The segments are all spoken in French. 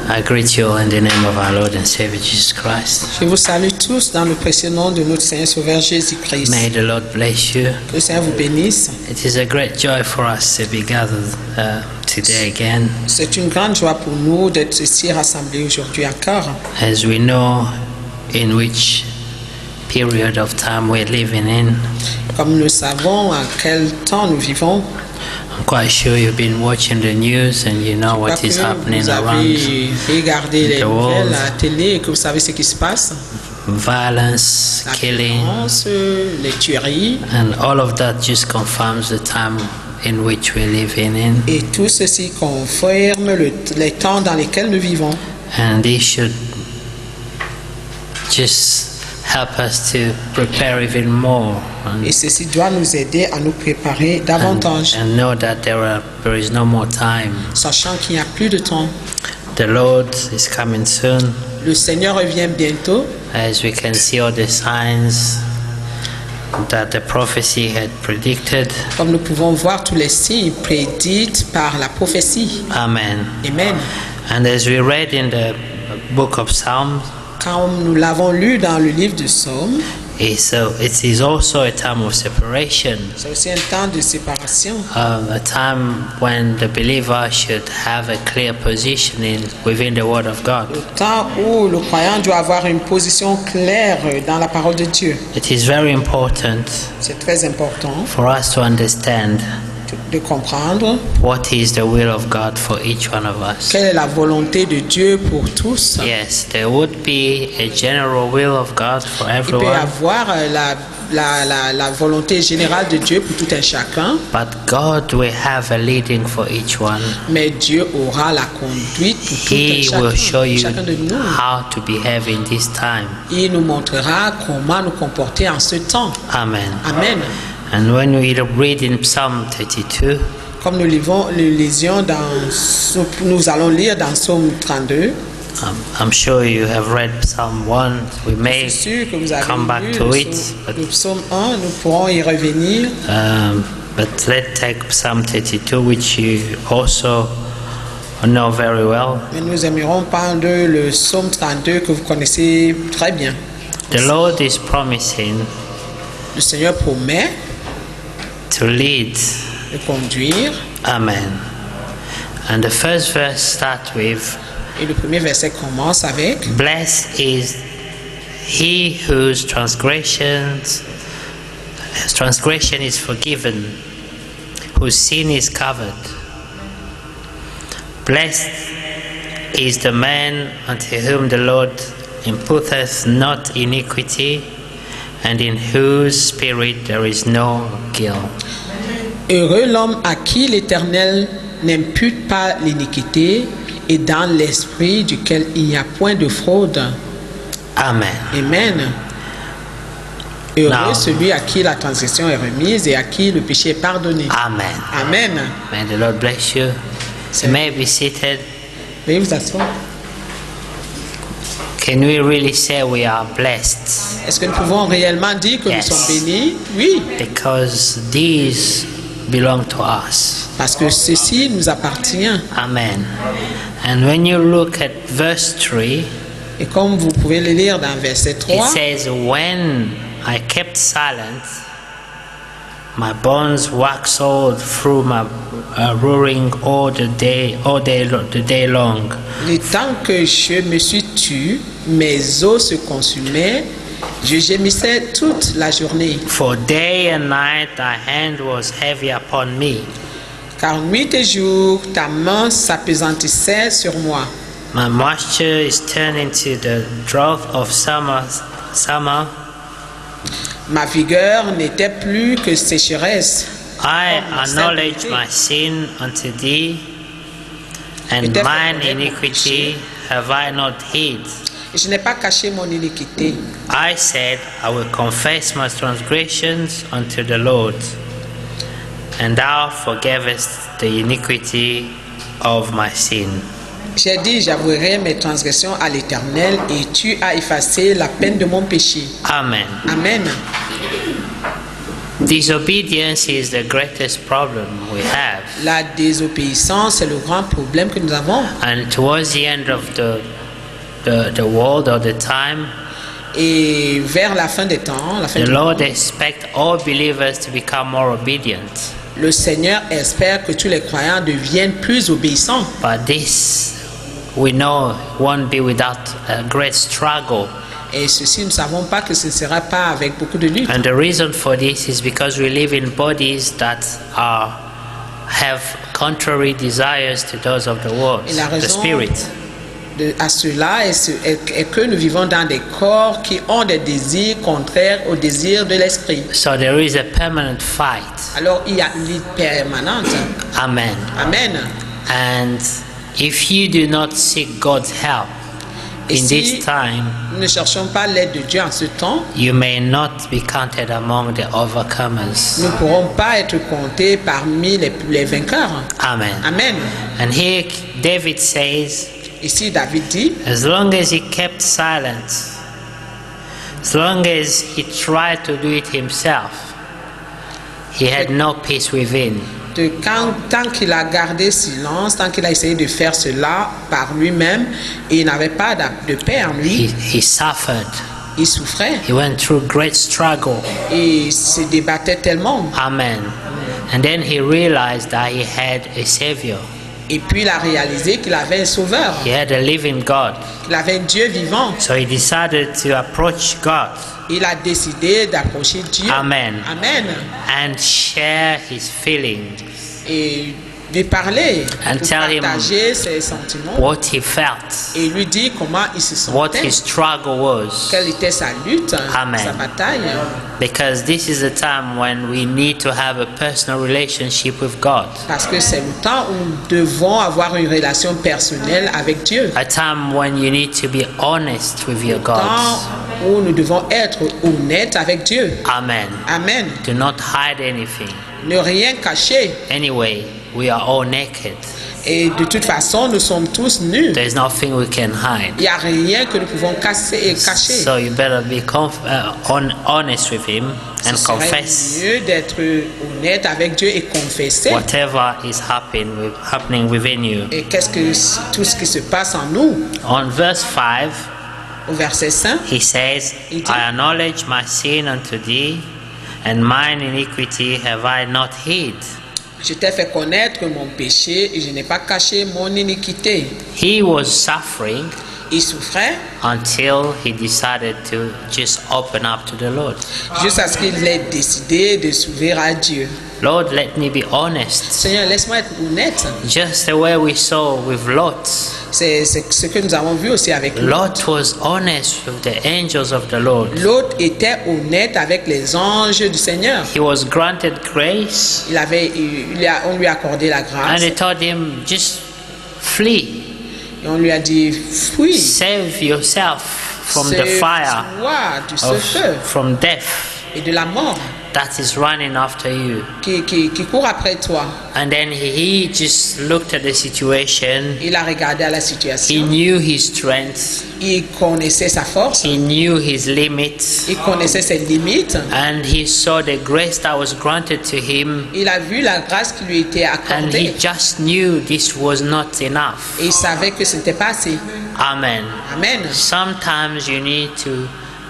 I greet you all in the name of our Lord and Savior Jesus Christ. Je vous salue tous dans le précieux nom de notre Seigneur Sauveur Jésus-Christ. May the Lord bless you. Que le Seigneur vous bénisse. It is a great joy for us to be gathered today again, C'est une grande joie pour nous d'être ici rassemblés aujourd'hui encore, as we know in which period of time we're living in. comme nous savons à quel temps nous vivons. I'm quite sure you've been watching the news and you know what is happening Vous around avez regardé les the nouvelles world. à la télé et que vous savez ce qui se passe. Violence, La killing, violence, les tueries, and all of that just confirms the time in which we're living in. et tout ceci confirme les temps dans lesquels nous vivons. And this should just help us to prepare even more Et ceci doit nous aider à nous préparer davantage, and know that there is no more time. sachant qu'il n'y a plus de temps. The Lord is coming soon, Le Seigneur revient bientôt, as we can see all the signs that the prophecy had predicted. comme nous pouvons voir tous les signes prédits par la prophétie. Amen. Amen. And as we read in the book of Psalms, Comme nous l'avons lu dans le livre du Psaume, it is also a time of separation, c'est aussi un temps de séparation, a time when the believer should have a clear positioning within the Word of God. le temps où le croyant doit avoir une position claire dans la parole de Dieu. It is very important C'est très important for us to understand de comprendre what is the will of God for each one of us. quelle est la volonté de Dieu pour tous. Yes, there would be a general will of God for Il peut y everyone, avoir la volonté générale de Dieu pour tout un chacun, but God will have a leading for each one. mais Dieu aura la conduite pour tout un He will show chacun, you chacun de nous. how to behave in this time. Il nous montrera comment nous comporter en ce temps. Amen. Amen. And when we read in Psalm 32, Comme nous lisions nous allons lire dans Psaume 32. I'm sure you have read Psalm 1. We may C'est sûr que vous avez come back lu to le it, le Psaume 1, nous pourrons y revenir. but let's take Psalm 32, which you also know very well. Mais nous aimerons prendre le Psaume 32 que vous connaissez très bien. The Lord is promising Le Seigneur promet to lead. de conduire. Amen. And the first verse starts with, Et le premier verset commence avec: Blessed is he whose transgression is forgiven, whose sin is covered. Blessed is the man unto whom the Lord imputeth not iniquity, and in whose spirit there is no guilt. Heureux l'homme à qui l'Éternel n'impute pas l'iniquité et dans l'esprit duquel il n'y a point de fraude. Amen. Amen. Heureux Now- celui à qui la transgression est remise et à qui le péché est pardonné. Amen. Amen. May the Lord bless you. You may be seated. Veuillez vous asseoir. Can we really say we are blessed? Est-ce que nous pouvons réellement dire que Yes. nous sommes bénis? Oui, Because these belong to us. parce que ceci nous appartient. Amen. And when you look at verse 3, Et comme vous pouvez le lire dans verset it 3, says, When I kept silent, my bones waxed old through my roaring the day long. le temps que je me suis tu, mes os se consumaient, je gémissais toute la journée. For day and night thy hand was heavy upon me. Car nuit et jour, ta main s'appesantissait sur moi. My moisture is turned into the drought of summer. Ma vigueur n'était plus que sécheresse. I Oh, my acknowledge sin. my sin unto thee, and Peut-être mine que mon iniquity have I not hid. Et je n'ai pas caché mon iniquité. I said, I will confess my transgressions unto the Lord, and thou forgavest the iniquity of my sin. J'ai dit, j'avouerai mes transgressions à l'Éternel et tu as effacé la peine de mon péché. Amen. Amen. Disobedience is the greatest problem we have. La désobéissance est le grand problème que nous avons. And towards the end of the world or the time, Et vers la fin des temps, la fin the du Lord monde, expects all believers to become more obedient. le Seigneur espère que tous les croyants deviennent plus obéissants. But this, we know, won't be without a great struggle. Et ceci, nous ne savons pas que ce ne sera pas avec beaucoup de lutte. And the reason for this is because we live in bodies that have contrary desires to those of the world, Et la the raison spirit. à cela est que nous vivons dans des corps qui ont des désirs contraires aux désirs de l'esprit. So there is a permanent fight. Alors il y a une lutte permanente. Amen. Amen. And if you do not seek God's help Et in si this time, nous ne cherchons pas l'aide de Dieu en ce temps, you may not be counted among the overcomers. nous ne pourrons pas être comptés parmi les vainqueurs. Amen. Amen. And here David says, Ici, David dit, as long as he kept silent, as long as he tried to do it himself, he had no peace within. tant qu'il a gardé silence, tant qu'il a essayé de faire cela par lui-même, il n'avait pas de paix en lui. He suffered. Il souffrait. He went through great struggle. Et il se débattait tellement. Amen. And then he realized that he had a savior. Et puis il a réalisé qu'il avait un sauveur, He had a living God. qu'il avait un Dieu vivant. So he decided to approach God. Il a décidé d'approcher Dieu. Amen. Amen. And share his feelings. Et lui parler, And pour tell him partager ses sentiments. what he felt, Et lui dire comment il se what sentait, his struggle was. quelle était sa lutte, Amen. sa bataille. Because this is a time when we need to have a personal relationship with God. Parce que c'est le temps où nous devons avoir une relation personnelle avec Dieu. A time when you need to be honest with your Temps God. où nous devons être honnêtes avec Dieu. Amen. Amen. Do not hide anything. Ne rien cacher. Anyway, we are all naked. Et de toute façon, nous sommes tous nus. There's nothing we can hide. Il n'y a rien que nous pouvons cacher. So you better be honest with Him and Ce serait confess mieux d'être honnête avec Dieu et confesser. whatever is happening within you. Et qu'est-ce que tout ce qui se passe en nous. On verse 5, Au verset 5, he says, Il dit- I acknowledge my sin unto thee, and mine iniquity have I not hid. je t'ai fait connaître mon péché et je n'ai pas caché mon iniquité. He was suffering Il souffrait until he decided to just open up to the Lord. jusqu'à ce qu'il ait décidé de s'ouvrir à Dieu. Lord, let me be honest. Seigneur, laisse-moi être honnête. Just the way we saw with Lot. C'est ce que nous avons vu aussi avec Lot. Lot was honest with the angels of the Lord. L'autre était honnête avec les anges du Seigneur. He was granted grace, On lui a accordé la and grâce they told him, just flee, et on lui a dit fuis, save yourself from the fire, du ce feu from death et de la mort that is running after you. qui court après toi. And then he just looked at the situation. Il a regardé à la He situation. knew his strength. Il connaissait sa force. He knew his limits. Il connaissait ses limites. And he saw the grace that was granted to him. Il a vu la grâce qui lui était And he accordée. just knew this was not enough. Et il savait que ce n'était pas assez. Amen. Amen. Sometimes you need to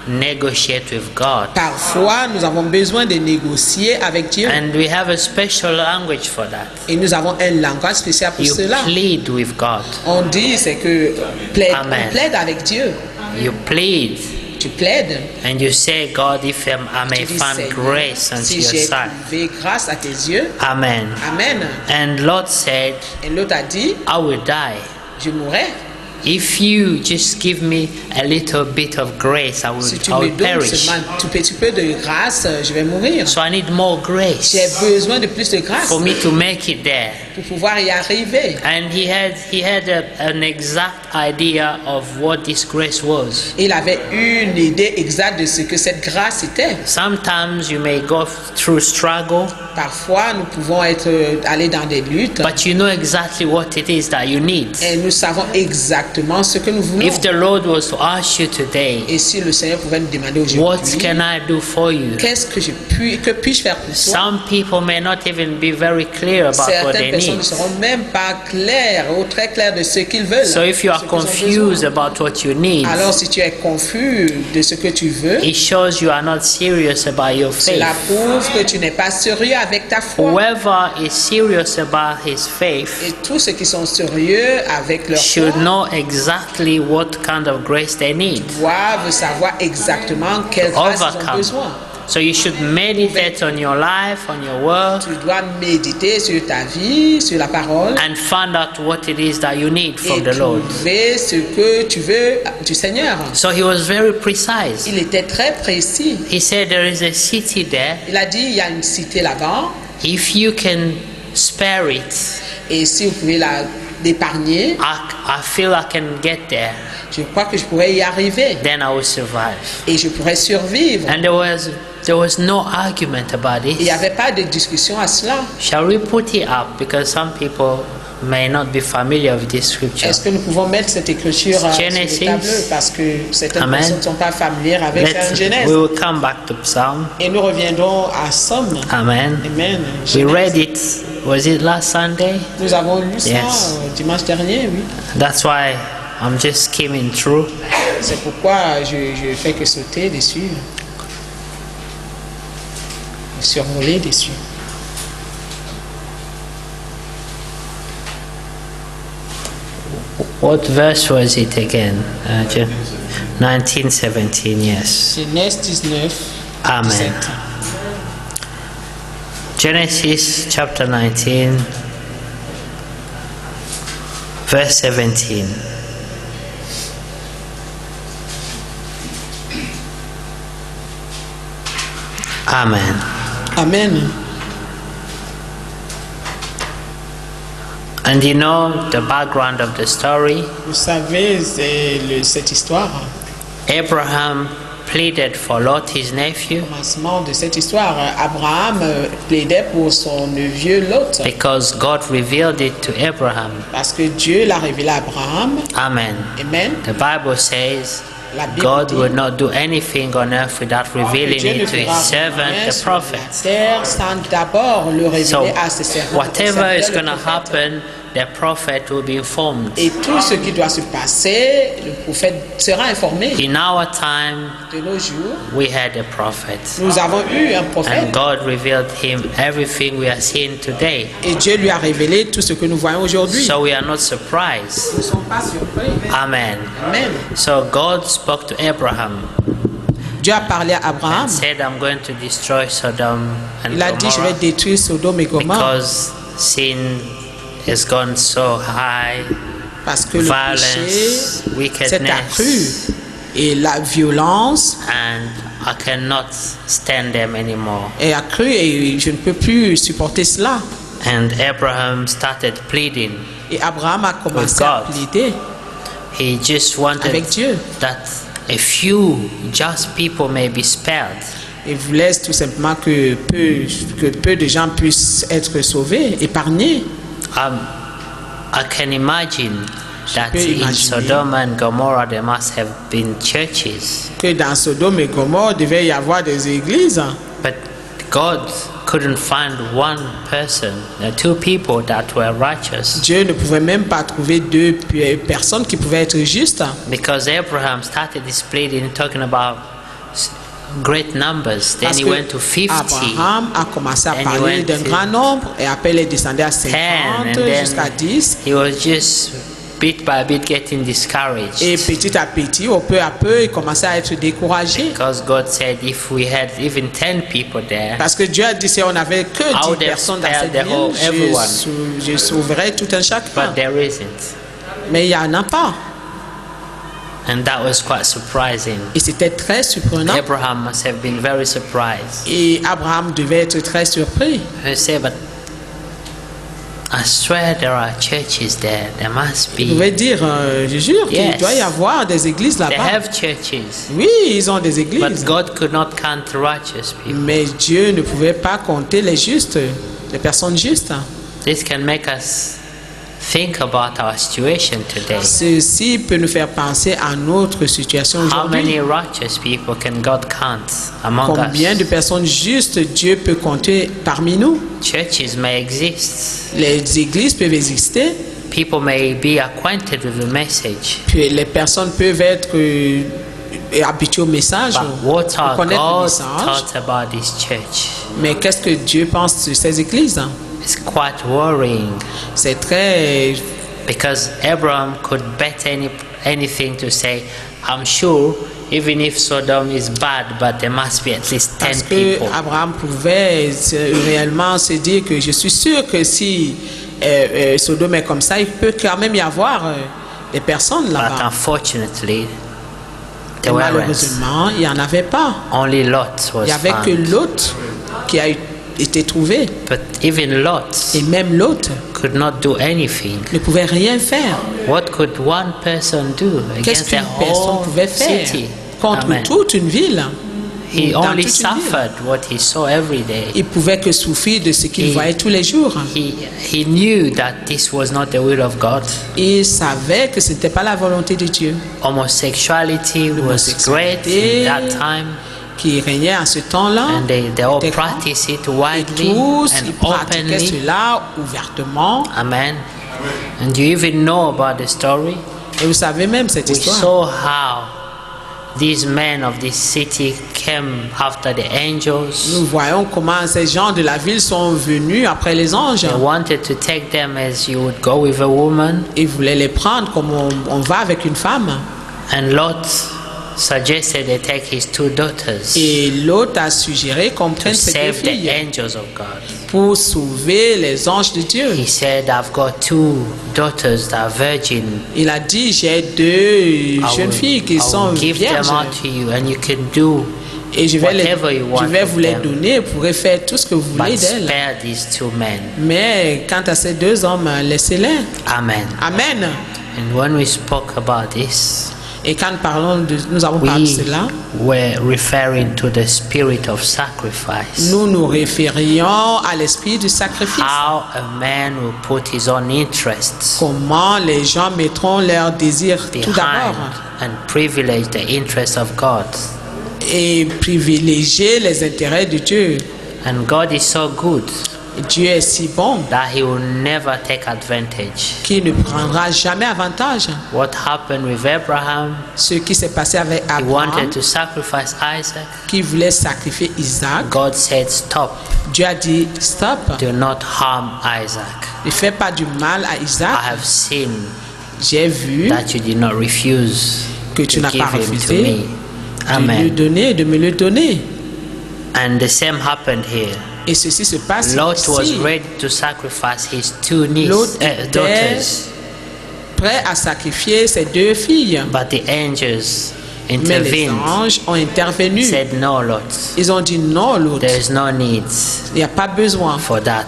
negotiate with God. Parfois, nous avons besoin de négocier avec Dieu. And we have a special language for that. Et nous avons un langage spécial pour You cela. plead with God. On dit, c'est que Amen. on plaide avec Dieu. You plead Tu plaides. and you say, God, if I may Tu dis, find Seigneur, grace unto si your j'ai sight. trouvé grâce à tes yeux. Amen. Amen. And Lord said, Et l'autre a dit, I will die. je mourrai. If you just give me a little bit of grace, I Si tu will me donnes perish. seulement un tout petit peu de grâce, je vais mourir. So I need more J'ai grace besoin de plus de grâce for me to make it there. pour pouvoir y arriver. And he had an exact idea of what this grace was. Il avait une idée exacte de ce que cette grâce était. Sometimes you may go through struggle, Parfois, nous pouvons aller dans des luttes but you know exactly what it is that you need. et nous savons exactement ce que nous voulons. If the Lord was to ask you today, Et si le Seigneur pouvait nous demander what aujourd'hui, can I do for you? qu'est-ce que je que puis-je faire pour toi? Some people may not even be very clear about what Certaines they personnes need. ne seront même pas claires ou très claires de ce qu'ils veulent. So if you are ce qu'ils ont confused besoin. about what you need, Alors si tu es confus de ce que tu veux, it shows you are not serious about your faith. cela prouve que tu n'es pas sérieux avec ta foi. Whoever is serious about his faith Et tous ceux qui sont sérieux avec leur should foi know exactly what kind of grace they need doivent savoir exactement quelle grâce ils ont overcome. besoin. So you should meditate on your life, on your work, Tu dois méditer sur ta vie, sur la parole and find out what it is that you need et from the Lord. trouver ce que tu veux du Seigneur. So he was very precise. Il était très précis. He said there is a city there. Il a dit, il y a une cité là-bas If you can spare it, et si vous pouvez l'épargner, I feel I can get there. je crois que je pourrais y arriver Then I will survive. et je pourrais survivre. And there was no argument about Il n'y it. avait pas de discussion à cela. Shall we put it up? Because some people may not be familiar with this scripture. Est-ce que nous pouvons mettre cette écriture sur Genesis. le tableau parce que certaines Amen. personnes ne sont pas familières avec la Genèse. We will come back to Psalm. Et nous reviendrons à Somme. Amen. Amen. We Genèse. read it. Was it last Sunday? Nous avons lu ça Yes. dimanche dernier, oui. That's why I'm just skimming through. C'est pourquoi je fais que sauter dessus. Survoler dessus. What verse was it again? 1917, yes. Genèse 19, Amen. 17. Genesis chapter 19, verse 17. Amen. Amen. And you know the background of the story? Vous savez, cette histoire, Abraham pleaded for Lot, his nephew, au commencement de cette histoire, Abraham plaidait pour son neveu Lot. because God revealed it to Abraham. Parce que Dieu l'a révélé à Abraham. Amen. Amen. The Bible says La Bible God dit, would not do anything on earth without revealing Dieu ne it to his fera servant, rien the sur la prophet. terre sans d'abord le révéler So, à ses servants. whatever is Le going to prophète. happen, the prophet will be informed. Et tout ce qui doit se passer, le prophète sera informé. In our time, De nos jours, we had a prophet, nous avons eu un and prophète God revealed him everything we are seeing today. et Dieu lui a révélé tout ce que nous voyons aujourd'hui. So we are not surprised. Nous ne sommes pas surpris. Amen. Amen. So God spoke to Abraham Dieu a parlé à Abraham. and said, I'm going to destroy Sodom and Il a dit, je vais Gomorrah détruire Sodome et Gomorrhe because sin has gone so high, parce que le violence, péché s'est accru wickedness, et la violence and I cannot stand them anymore. est accrue et je ne peux plus supporter cela. And Abraham started pleading. Et Abraham a commencé à God. plaider He just wanted avec Dieu. that a few just people may be spared. Il voulait tout simplement que peu de gens puissent être sauvés, épargnés. I can imagine that peux in imaginer. Sodom and Gomorrah there must have been churches, Que dans Sodome et Gomorrhe, il devait y avoir des églises. but God couldn't find one person, two people that were righteous, Dieu ne pouvait même pas trouver deux personnes qui pouvaient être justes. because Abraham started this pleading talking about great numbers. Then Parce he que went to 50, Abraham a commencé à And he parler went d'un to grand nombre et après il est descendu à 10, 50 and jusqu'à then 10. he was just bit by bit getting discouraged. Et petit à petit, au peu à peu, il commençait à être découragé. Because God said if we had even 10 people there, Parce que Dieu a dit si on n'avait que 10 would have personnes dans spared cette the whole ville, everyone. je sauverais tout un chacun. but there isn't. Mais il n'y en a pas. And that was quite surprising. Et c'était très surprenant. Abraham must have been very surprised. Et Abraham devait être très surpris. He said, but I swear there are churches there. There must Il be. pouvait dire, je jure qu'il Yes. doit y avoir des églises They là-bas. have churches. Oui, ils ont des But églises. God could not count righteous people. Mais Dieu ne pouvait pas compter les justes, les personnes justes. This can make us Think about our situation today. Ceci peut nous faire penser à notre situation How many aujourd'hui. righteous people can God count among Combien de us? personnes justes Dieu peut compter parmi nous? Churches may exist. Les églises peuvent exister, People may be acquainted with the message. puis les personnes peuvent être habituées au message, But what our connaître le God message. thought about this church? Mais qu'est-ce que Dieu pense de ces églises? It's quite worrying C'est très... because Abraham could bet anything to say, I'm sure even if Sodom is bad, but there must be at least 10 Parce que people. Abraham pouvait réellement se dire que je suis sûr que si Sodome est comme ça, il peut quand même y avoir des personnes But là-bas. unfortunately, Et there weren't. malheureusement, il n'y en avait pas. Only Lot Il was n'y avait que found. Lot qui a été trouvé. But even Lot Et même Lot could not do anything. ne pouvait rien faire. What could one person do Qu'est-ce against the qu'une personne whole pouvait faire city? contre Amen. toute une ville? He Dans only toute une ville. suffered what he saw every day. Il pouvait que souffrir de ce qu'il Et- voyait tous les jours. He knew that this was not the will of God. Il savait que ce n'était pas la volonté de Dieu Homosexuality was great in that time, qui régnait à ce temps-là. and they all Des grands. practice it Et widely tous, ils and pratiquaient openly. cela ouvertement. Amen. And you even know about the story. Et vous savez même cette We histoire. saw how these men of this city came after the angels. Nous voyons comment ces gens de la ville sont venus après les anges. They wanted to take them as you would go with a woman. Ils voulaient les prendre comme on va avec une femme. And Lot suggested they take his 2 daughters Et l'autre a suggéré qu'on to prenne ces deux save the filles angels of God. pour sauver les anges de Dieu. He said, I've got 2 daughters that are virgin. Il a dit, j'ai deux I jeunes filles qui I sont will give them vierges out to you and you can do et je vais, whatever you want je vais with vous les them. donner, vous pourrez faire tout ce que vous voulez But d'elles. spare these 2 men. Mais quant à ces deux hommes, laissez-les. Amen. Amen. And when we spoke about this, Et quand nous avons parlé de we cela, were referring to the spirit of sacrifice. nous nous référions à l'esprit du sacrifice. How a man will put his own interests Comment les gens mettront leurs désirs tout behind d'abord and privilege the interests of God. et privilégier les intérêts de Dieu. And God is so good Dieu est si bon that he will never take advantage. qu'il ne prendra jamais avantage. What happened with Abraham? Ce qui s'est passé avec He Abraham, wanted to sacrifice Isaac. qui voulait sacrifier Isaac, God said, stop. Dieu a dit stop, Do not harm Isaac. ne fais pas du mal à I Isaac. have seen J'ai vu that you did not refuse que tu to n'as give pas him to refusé me. de lui Amen. donner, de me le donner. And the same happened here. Et ceci se passe Lot was ici. ready to sacrifice his 2 L'autre daughters, prêt à sacrifier ses deux filles. but the angels Mais les intervened. anges ont intervenu. Said, no, Lot, Ils ont dit non, l'autre. there is no need Il n'y a pas besoin. for that.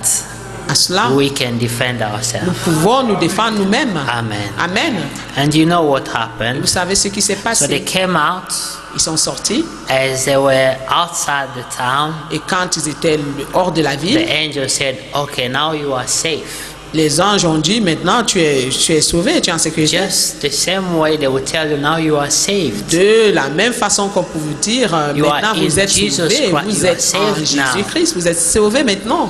À cela, We can defend nous ourselves. pouvons nous défendre nous-mêmes. Amen. Amen. And you know what Vous happened? savez ce qui s'est So they passé. came out Ils sont sortis as they were outside the town. et quand ils étaient hors de la The ville, angel said, okay, now you are safe. les anges ont dit maintenant tu es sauvé, tu es en sécurité. Just the same way they will tell you, now you are saved. De la même façon qu'on peut vous dire You maintenant are vous in êtes Jesus sauvé, Christ. vous You are êtes en saved now. Jésus-Christ, vous êtes sauvé maintenant.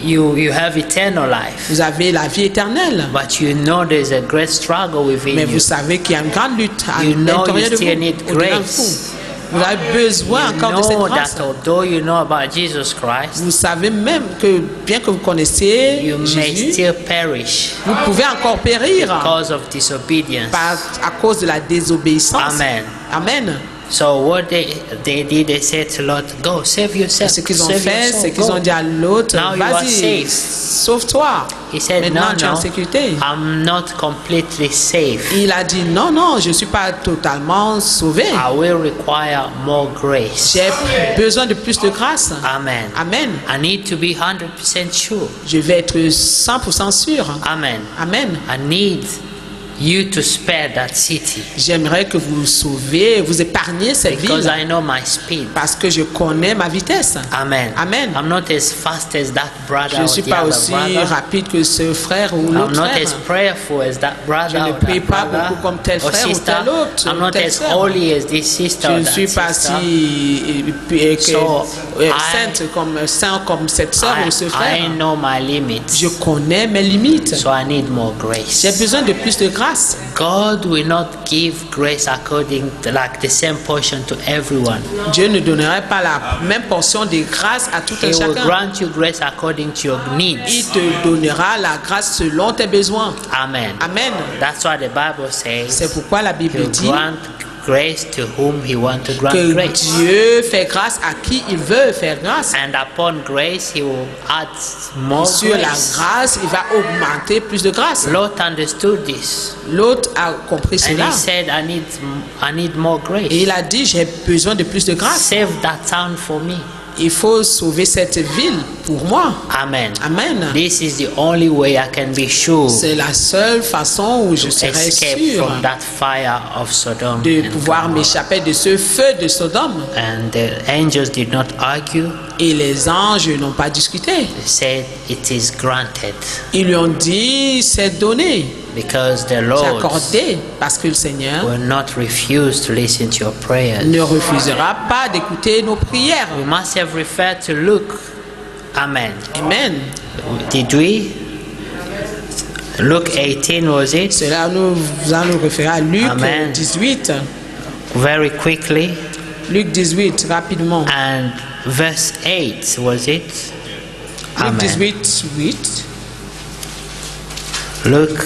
You have eternal life. Vous avez la vie éternelle. But you know there's a great struggle within Mais you. vous savez qu'il y a une grande lutte à You know l'intérieur you de still vous, need au-dedans de grace. vous. Vous avez besoin You encore de cette know grâce. that although you know about Jesus Christ, Vous savez même que bien que vous connaissiez you may Jésus, still perish vous pouvez encore périr because of disobedience. à cause de la désobéissance. Amen. Amen. So what they did, they said to Lot, go save yourself. Ce qu'ils ont save fait, yourself, c'est qu'ils go. ont dit à l'autre, Now you are vas-y, safe. sauve-toi. He said, Maintenant, no, tu es en no, sécurité. I'm not completely safe. Il a dit, non, non, je ne suis pas totalement sauvé. I will require more grace. J'ai besoin de plus de grâce. Amen. Amen. I need to be 100% sure. Je vais être 100% sûr. Amen. Amen. I need you to spare that city J'aimerais que vous sauvez, vous épargniez cette because ville I know my speed. parce que je connais ma vitesse. Amen. Amen. I'm not as fast as that brother Je ne or suis the pas other aussi brother. rapide que ce frère ou I'm l'autre not frère. as prayerful as that Je brother ne or prie that pas brother beaucoup comme tel or frère ou sister. tel autre. I'm not Telle as sœur. holy as this sister Je or ne that suis pas sister. si So, sainte saint comme cette sœur ou ce I frère. know my limits. Je connais mes limites. So I need more grace. J'ai besoin de plus de grâce. God will not give grace according to like the same portion to everyone. Dieu ne donnerait pas la même portion de grâce à tout He un will chacun. grant you grace according to your Il needs. te donnera la grâce selon tes besoins. Amen. Amen. That's why the Bible C'est says pourquoi la He Bible will dit grant grace to whom He wants to grant que grace. Dieu fait grâce à qui il veut faire grâce. And upon grace, He will add more Sur la grace. grâce, il va augmenter plus de grâce. Lot understood this, L'autre a compris and cela. he said, I need more Et grace. il a dit, j'ai besoin de plus de grâce. Save that town for me. Il faut sauver cette ville pour moi. Amen. Amen. This is the only way I can be sure C'est la seule façon où je to serai escape sûr from that fire of Sodom de and pouvoir Gomorrah. m'échapper de ce feu de Sodome. And the angels did not argue. Et les anges n'ont pas discuté. They said, it is granted Ils lui ont dit, c'est donné, because the c'est Lord accordé, parce que le Seigneur will not refuse to listen to your prayers. ne refusera pas d'écouter nos prières. We must have referred to Luke. Amen. Amen. Did we? Luke 18, was it? Cela nous allons référer à Luc Amen. 18. Very quickly. Luc 18, rapidement. And verse 8, was it? Luc Amen. 18, 8. Luke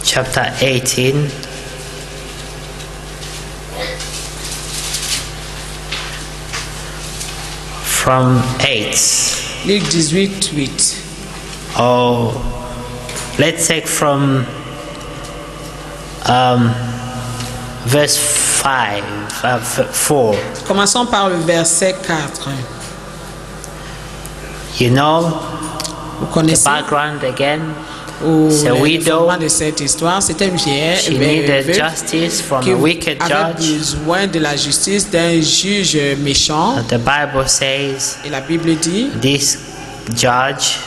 chapter 18. From 8. Luc 18, 8. Oh, let's take from verse 5, 4. Commençons par le verset 4. You know Vous the connaissez background again. ou C'est le widow. fondement de cette histoire. C'était une She vieille needed veuve justice from qui a wicked avait judge. besoin de la justice d'un juge méchant. The Bible says Et la Bible dit, this judge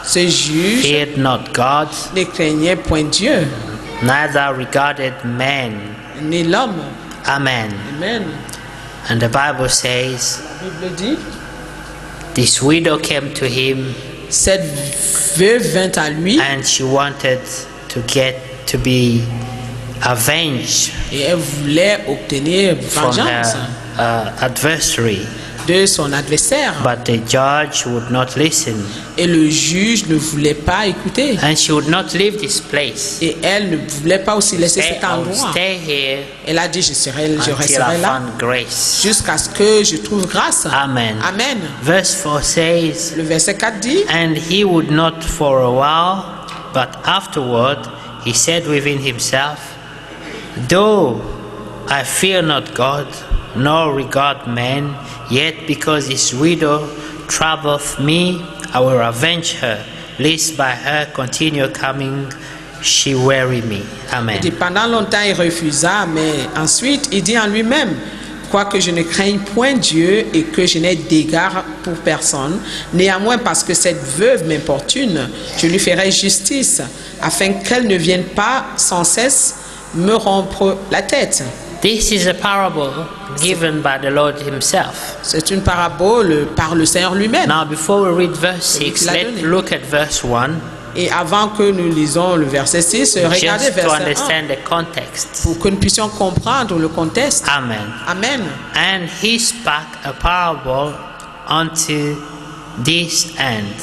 ce juge feared not God, ne craignait point Dieu, neither regarded man. ni l'homme. Amen. Amen. And the Bible says La Bible dit, this widow came to him cette veuve vint à lui and she wanted to get to be avenged et elle voulait obtenir from vengeance her adversary, de son adversaire. but the judge would not listen, Et le juge ne voulait pas écouter. and she would not leave this place. Et elle ne voulait pas aussi laisser Say, cet I will endroit. stay here Elle a dit, je until I resterai là find grace. jusqu'à ce que je trouve grâce. Amen. Amen. Verse 4 says, Le verset 4 dit, and he would not for a while, but afterward he said within himself, though I fear not God, nor regard man, yet because this widow troubleth me, I will avenge her, lest by her continual coming she weary me. Amen. et pendant longtemps il refusa, mais ensuite il dit en lui-même, quoique je ne craigne point Dieu et que je n'ai d'égard pour personne, néanmoins parce que cette veuve m'importune, je lui ferai justice, afin qu'elle ne vienne pas sans cesse me rompre la tête. This is a parable given by the Lord himself. C'est une parabole par le Seigneur lui-même. Now, before we read verse Celui 6, qui l'a let's donné. look at verse 1 Et avant que nous lisons le verset 6, regardez just to verset 1 understand the context. pour que nous puissions comprendre le contexte. Amen. Amen. And he spake a parable unto this end,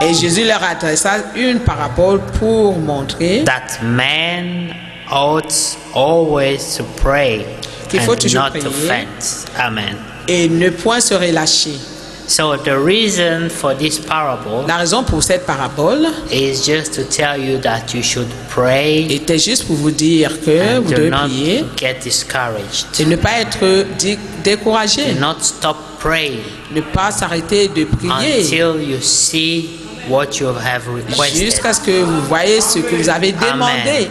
Et Jésus leur adressa une parabole pour montrer that man ought always to pray Qu'il faut and toujours not to prier. faint. Amen. et ne point se relâcher. So the reason for this parable La raison pour cette parabole is just to tell you that you should pray était juste pour vous dire que and vous do devez not prier get discouraged. et ne pas être découragé, Do not stop praying ne pas s'arrêter de prier until you see what you have requested. jusqu'à ce que vous voyez ce que vous avez demandé.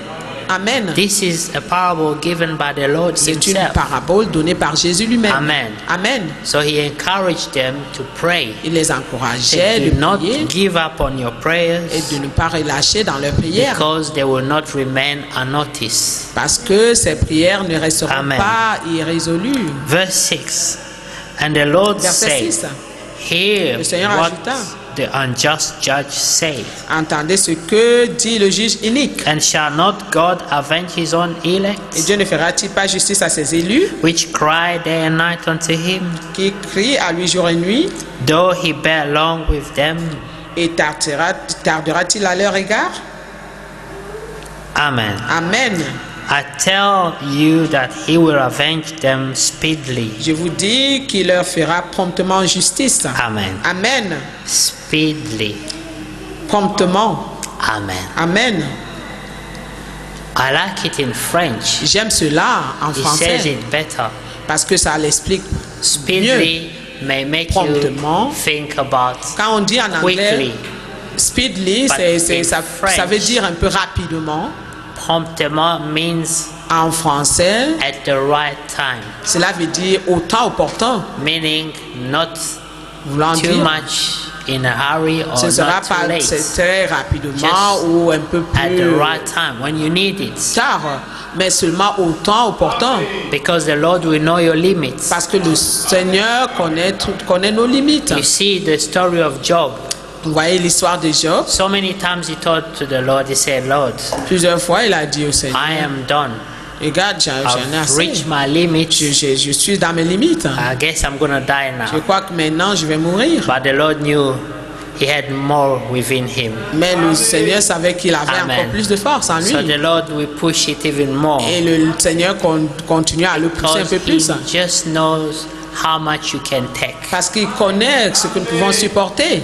Amen. This is a parable given by the Lord C'est une himself. parabole donnée par Jésus lui-même. Amen. Amen. So he encouraged them to pray. Il les encourageait Do de not prier give up on your prayers et de ne pas relâcher dans leurs prières, because they will not remain unnoticed. parce que ces prières ne resteront Amen. pas irrésolues. Verse 6. And the Lord Verset said, 6. Hear Le Seigneur what ajouta, the unjust judge said. Entendez ce que dit le juge inique. And shall not God avenge his own Et elect, Dieu ne fera-t-il pas justice à ses élus which cry day and night unto him, qui crient à lui jour et nuit, though he bear long with them? et tardera-t-il à leur égard? Amen. Amen. I tell you that he will avenge them speedily. Je vous dis qu'il leur fera promptement justice. Amen. Amen. Speedily. Promptement. Amen. Amen. I like it in French. J'aime cela en He says français it better. parce que ça l'explique mieux. Speedily may make Promptement. you think about Quand on dit en anglais quickly. speedily, But in ça French, veut dire un peu rapidement. Promptement means En français, at the right time, cela veut dire au temps opportun. meaning not Voulant too dire, much in a hurry or ce ne sera not too pas late. très rapidement Just ou un peu At the plus right time, when you need it. tard, mais seulement au temps opportun. Because the Lord will know your limits. Parce que le Seigneur connaît nos limites. You see the story of Job. Vous voyez l'histoire de Job. So many times he told to the Lord, he said, Lord, Plusieurs fois, il a dit au Seigneur, I am done. regarde, j'en ai I've assez. reached my limits. Je suis dans mes limites. I guess I'm going to die Je now. crois que maintenant, je vais mourir. But the Lord knew he had more within him. Mais le Seigneur savait qu'il avait Amen. encore plus de force en lui. So the Lord will push it even more. Et le Seigneur continue à le pousser un Because peu he plus. just knows how much you can take. Parce qu'il connaît ce que nous pouvons supporter.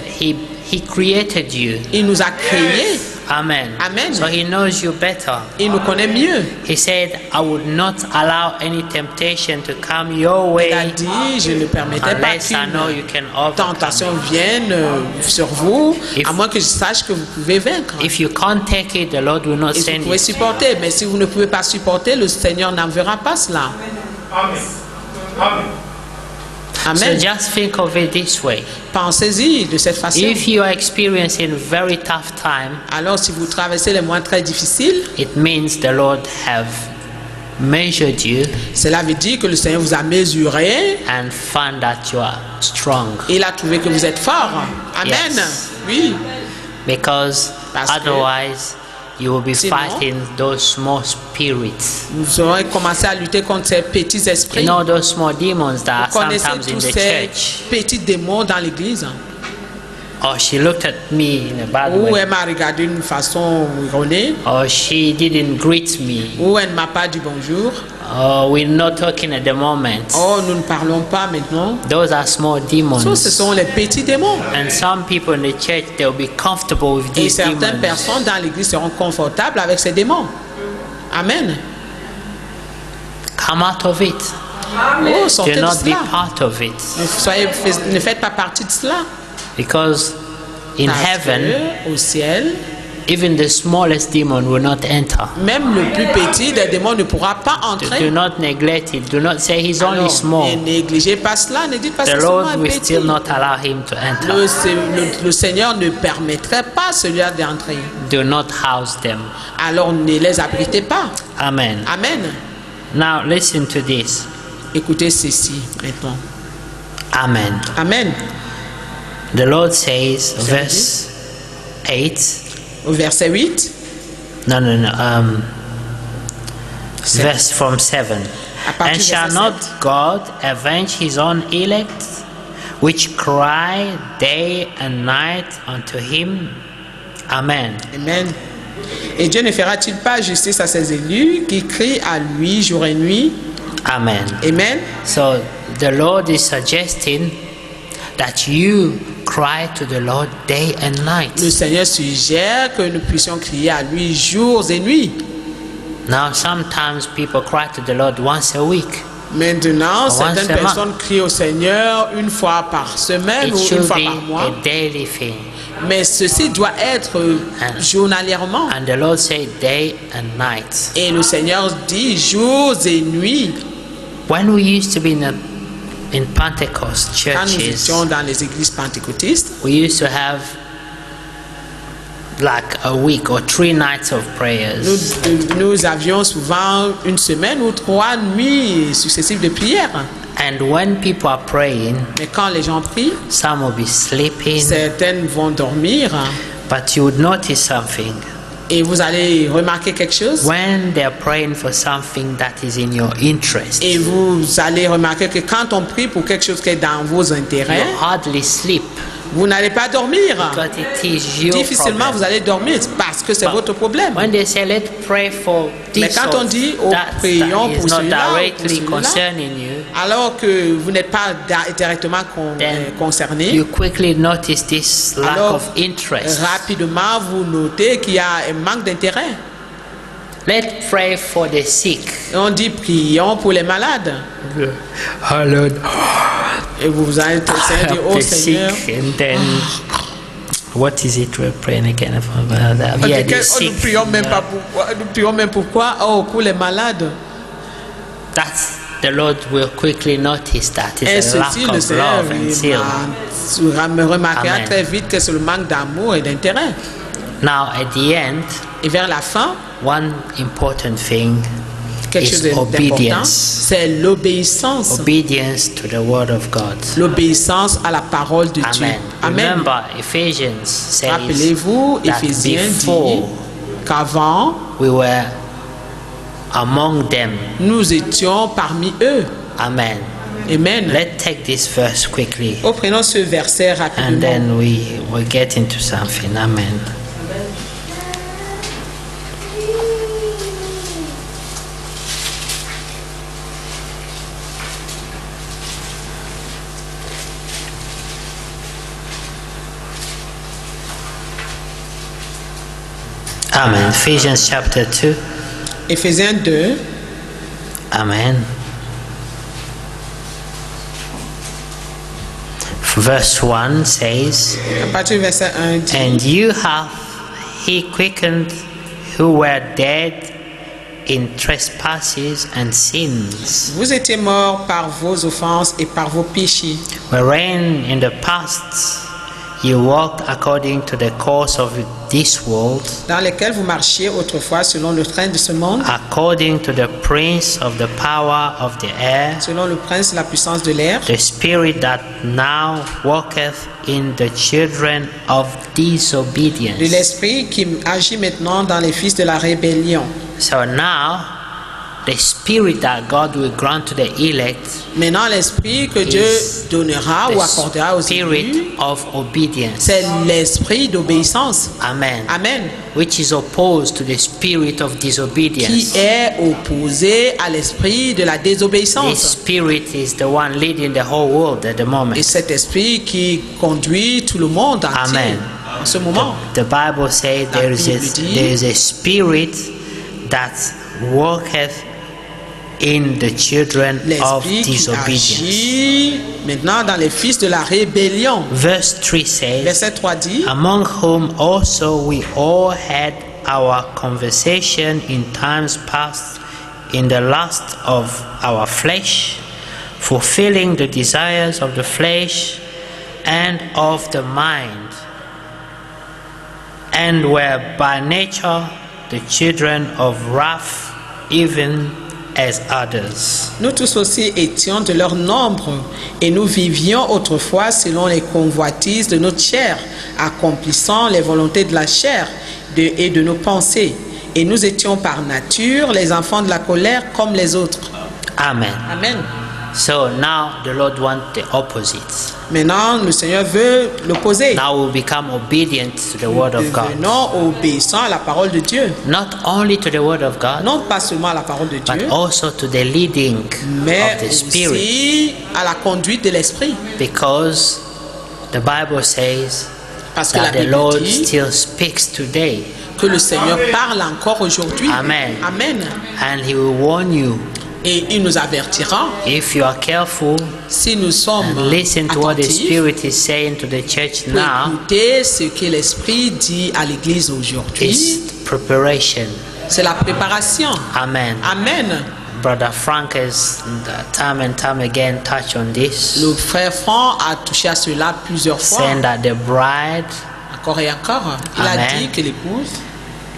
He created you. Il nous a créés. Amen. Amen. So he knows you better. Il nous connaît mieux. He said, I would not allow any temptation to come your Il a way dit, je ne permettrai pas unless I know you qu'une can overcome tentation it. vienne sur vous, If- à moins que je sache que vous pouvez vaincre. If you can't take it, the Lord will not Et vous send pouvez it. supporter, mais si vous ne pouvez pas supporter, le Seigneur n'enverra pas cela. Amen. Amen. So Amen. just think of it this way. Pensez-y de cette façon. If you are experiencing very tough time, Alors, si vous traversez les moments très difficiles, it means the Lord have measured you cela veut dire que le Seigneur vous a mesuré. and found that you are strong. Il a trouvé que vous êtes fort. Amen. Yes. Oui. Because Parce que otherwise you will be sinon, fighting those small spirits. Nous aurons commencé à lutter contre ces petits You esprits. know those small demons that are Vous connaissez sometimes in tous the ces church. petits démons dans l'église. Or she looked at me in a bad Ou way. elle m'a regardé d'une façon erronée. Or she didn't greet me. Ou elle ne m'a pas dit bonjour. Or we're not talking at the moment. Oh, nous ne parlons pas maintenant. Those are small So, ce demons. sont les petits démons. And some people in the church, they'll be comfortable with Et these certaines demons. personnes dans l'église seront confortables avec ces démons. Amen. Come out of it. Oh, sortez Do de not be cela. part of it. Ne faites pas partie de cela. Because in Parce heaven, que, au ciel, even the smallest demon will not enter. même le plus petit des démons ne pourra pas Do entrer. not neglect it. Do not say he's only Alors, small. ne négligez pas cela. Ne dites pas The que c'est seulement Lord un will petit. still not allow him to enter. Le Seigneur ne permettrait pas celui-là d'entrer. Do not house them. Alors ne les abritez pas. Amen. Amen. Now listen to this. Écoutez ceci maintenant. Amen. Amen. The Lord says, verse 8. Au verset 8, No. Verse from 7. à partir And du shall verset not 7. God avenge his own elect, which cry day and night unto him? Amen. Amen. Et Dieu ne fera-t-il pas justice à ses élus qui crient à lui jour et nuit? Amen. Amen. So the Lord is suggesting that you cry to the Lord day and night. Le Seigneur suggère que nous puissions crier à lui jours et nuits. Now sometimes people cry to the Lord once a week. Maintenant, Once a certaines personnes crient au Seigneur une fois par semaine It ou une should fois be par mois. a daily thing. Mais ceci doit être journalièrement. And the Lord said day and night. Et le Seigneur dit jours et nuits. When we used to be in Pentecost Quand nous churches, étions dans les églises pentecôtistes, we used to have like a week or 3 nights of prayers. nous avions souvent une semaine ou 3 nuits successives de prière. And when people are praying, Mais quand les gens prient, some will be sleeping, certaines vont dormir. but you would notice something. Et vous allez remarquer quelque chose. When they're praying for something that is in your interest, Et vous allez remarquer que quand on prie pour quelque chose qui est dans vos you intérêts, hardly sleep vous n'allez pas dormir. because it is your Difficilement vous problem. allez dormir parce que c'est votre problème. When they say let's pray for Mais this quand or on dit oh, that, prions that pour is not celui-là, ou pour directly celui-là, concerning you, alors que vous n'êtes pas directement then concerné, you quickly notice this lack alors of interest. rapidement vous notez qu'il y a un manque d'intérêt. Let's pray for the sick. Et on dit prions pour les malades. Oh Lord, Et vous allez dire oh the sick, Seigneur. and then what is it we're praying again for? On Yeah, dit que, the oh, sick. nous prions même pas pourquoi. Nous prions même pourquoi. Oh, pour les malades. That's the Lord will quickly notice that Et it's a lack ceci, le of Seigneur love and zeal. me remarquera Amen. très vite que c'est le manque d'amour et d'intérêt. Now, at the end, Et vers la fin, one important thing quelque chose is d'important, obedience. c'est l'obéissance. Obedience to the word of God. L'obéissance à la parole de Dieu. Amen. Amen. Remember, Ephesians says Rappelez-vous, that Éphésiens dit before qu'avant, we were among them. nous étions parmi eux. Amen. Amen. Let's take this verse quickly, Oh, prenons ce verset and rapidement. then we will get into something. Amen. Amen. Ephesians chapter 2. Éphésiens 2, Amen. Verse 1 says, à partir du verset 1 dit, And you have he quickened who were dead in trespasses and sins, vous étiez morts par vos offenses et par vos péchés, wherein in the past you walked according to the course of this world, dans lesquels vous marchiez autrefois selon le train de ce monde, according to the prince of the power of the air, selon le prince de la puissance de l'air, the spirit that now walketh in the children of de disobedience. l'esprit qui agit maintenant dans les fils de la rébellion. So now, the spirit that God will grant to the elect Maintenant, l'esprit que Dieu is donnera ou the accordera aux élus, spirit of obedience. c'est l'esprit d'obéissance. Amen. Amen. Which is opposed to the spirit of Qui disobedience. est opposé à l'esprit de la This désobéissance. spirit is the one leading the whole world at the moment. Et cet esprit qui conduit tout le monde entier Amen. en ce moment. The Bible says La there is Bible dit- there is a spirit that walketh in the children of L'esprit qui disobedience. agit maintenant dans les fils de la rébellion. Verse 3 says, Verset 3 dit, Among whom also we all had our conversation in times past in the lust of our flesh, fulfilling the desires of the flesh and of the mind, and were by nature the children of wrath, even as others. nous tous aussi étions de leur nombre, et nous vivions autrefois selon les convoitises de notre chair, accomplissant les volontés de la chair et de nos pensées. Et nous étions par nature les enfants de la colère comme les autres. Amen. Amen. So now the Lord wants the opposite. Maintenant, le Seigneur veut l'opposer. Now we become obedient to the word of God. Devenons obéissants à la parole de Dieu. Not only to the word of God, Non pas seulement à la parole de but Dieu, also to the leading mais of the Spirit. aussi à la conduite de l'Esprit. Because the Bible says Parce que la that the Bible Lord dit still speaks today, que le Seigneur parle encore aujourd'hui. Amen. Amen. and He will warn you Et il nous avertira. If you are careful Si nous sommes and listen to what the attentifs Spirit is saying to the church pour now, écouter ce que l'Esprit dit à l'Église aujourd'hui, it's preparation. c'est la préparation. Amen. Amen. Brother Frank has time and time again touched on this, Le frère Franck a touché à cela plusieurs fois, saying that the bride encore et encore. Il a Amen. dit que l'épouse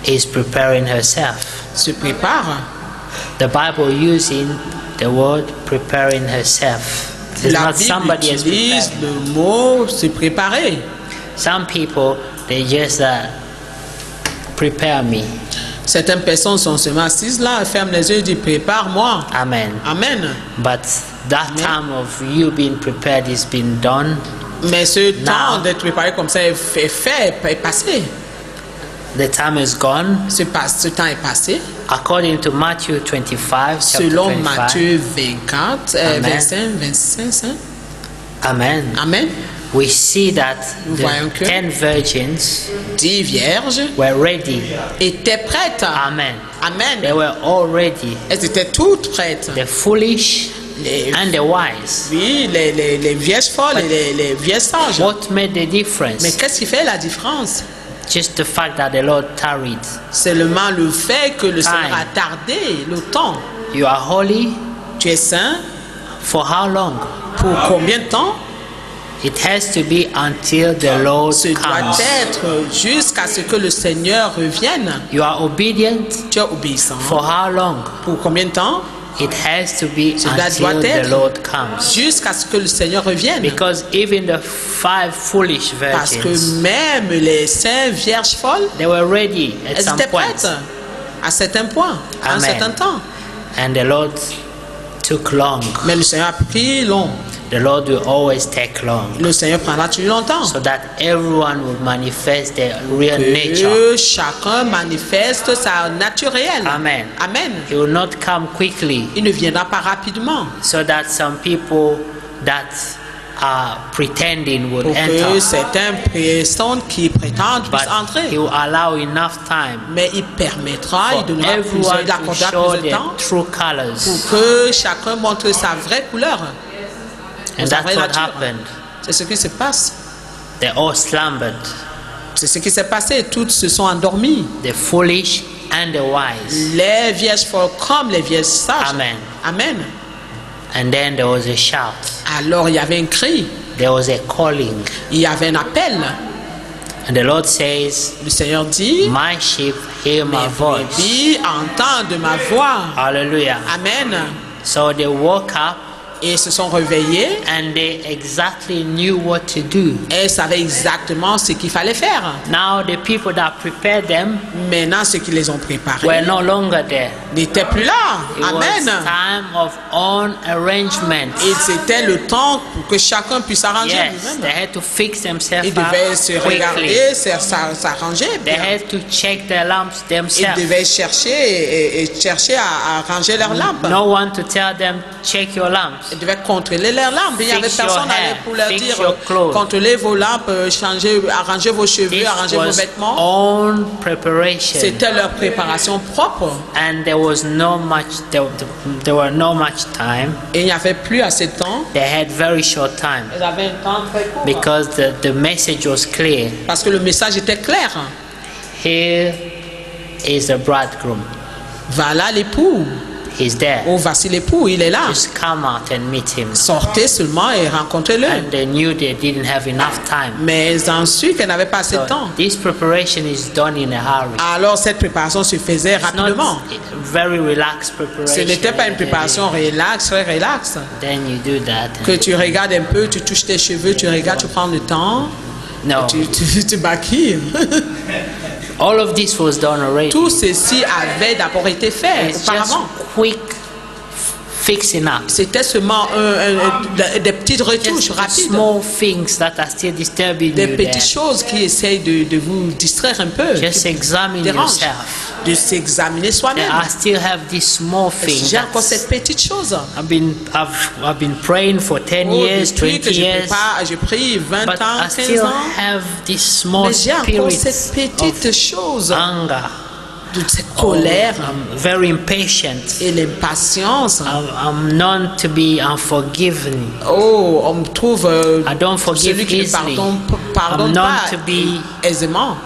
is preparing herself. se prépare. The Bible using the word preparing herself. It's La not Bible somebody else utilise preparing. le mot se préparer. Some people, they just prepare me. Certaines personnes sont seulement assises là, ferment les yeux et disent prépare-moi. Amen. Amen. But that time of you being prepared is been done. Mais ce Now. temps d'être préparé comme ça est fait, est passé. The time is gone. Ce temps est passé. According to Matthew 25, chapter Selon 25. Matthieu 24, Amen. 25. Amen. Amen. We see that Nous voyons the que 10 virgins 10 vierges were ready. étaient prêtes. Amen. They Amen. were all ready. Elles étaient toutes prêtes. The foolish Les, and the wise. oui, les vierges folles et les vierges sages. What made the Mais difference? qu'est-ce qui fait la différence? Just the fact that the Lord tarried. Seulement le fait que le Seigneur Time. a tardé le temps. You are holy Tu es saint for how long? pour combien de temps? It has to be until the Lord Ce doit comes. être jusqu'à ce que le Seigneur revienne. You are obedient Tu es obéissant. for how long? Pour combien de temps? It has to be Cela until doit the être Lord comes. jusqu'à ce que le Seigneur revienne. Because even the 5 foolish Parce que virgins, même les 5 vierges folles, they were ready at elles some étaient point. prêtes à certains points, à un Amen. certain temps. And the Lord took long. Mais le Seigneur a pris long. The Lord will always take long. Le Seigneur prendra toujours longtemps. So that everyone will manifest their real nature. Que chacun manifeste sa nature réelle. Amen. Amen. He will not come quickly, Il ne viendra pas rapidement. so that some people that are pretending would Pour que enter. certaines personnes qui prétendent But puissent entrer. He will allow enough time Mais il permettra, for il donnera plusieurs, everyone il to accordera show plusieurs their temps true colors. pour que chacun montre sa vraie couleur. And sa that's vraie what nature. happened. C'est ce qui se passe. They all slumbered, C'est ce qui s'est passé. Toutes se sont endormies. the foolish and the wise. Les vierges folles comme les vierges sages. Amen. Amen. And then there was a shout. Alors il y avait un cri. There was a calling. Il y avait un appel. And the Lord says, Le Seigneur dit, my sheep hear my mes voice. brebis entendent ma voix. Hallelujah. Amen. So they woke up Et se sont réveillés. and they exactly knew what to do. Et savaient exactement ce qu'il fallait faire. Now the people that prepared them Maintenant, ceux qui les ont préparés were no longer there. n'étaient plus là. It was Amen. time of own arrangement. Et c'était le temps pour que chacun puisse s'arranger Yes, they lui-même. had to fix themselves Ils up devaient se quickly. regarder, s'arranger. They bien. had to check their lamps Ils themselves. devaient chercher et chercher à ranger leurs lampes. No one to tell them, check your lamps. Ils devaient contrôler leurs lampes. Il n'y avait Fix your personne hair, pour leur fix dire your clothes. contrôlez vos lampes, arrangez vos cheveux, This arrangez vos was vêtements. own preparation. C'était leur préparation propre. And there was no much, there were no much time. Et il n'y avait plus assez de temps. They had very short time Ils avaient un temps très court. because the message was clear. Parce que le message était clair. Here is the bridegroom. Voilà l'époux. He's there. Oh, voici l'époux, il est là. Just come out and meet him. Sortez seulement et rencontrez-le. And they knew they didn't have enough time. Mais ils ont su qu'elle n'avait pas assez de So temps. this preparation is done in a hurry. Alors cette préparation se faisait It's rapidement. not very relaxed preparation. Ce n'était pas une préparation relax, très relax. Then you do that. Que tu regardes un peu, tu touches tes cheveux, tu regardes, tu prends le temps, No, tu maquilles. all of this was done already. Tout ceci avait d'abord été fait It's just auparavant. quick fixing up. C'était seulement des petites retouches Just rapides. small things that are still disturbing Des you there. petites choses qui essayent de vous distraire un peu. Just qui examine dérangent. yourself. De s'examiner Yeah, soi-même. I still have these small things. J'ai encore that's- cette petite chose. I've been praying for 10 Oh, years, depuis 20 que years, j'ai pris 20 but ans, I 15 still ans. have this small Mais j'ai encore spirit cette petite of chose anger de cette colère I'm very impatient. et l'impatience. I'm known to be unforgiving. Oh, on me trouve I don't forgive celui qui ne easily. pardonne I'm known pas to be aisément.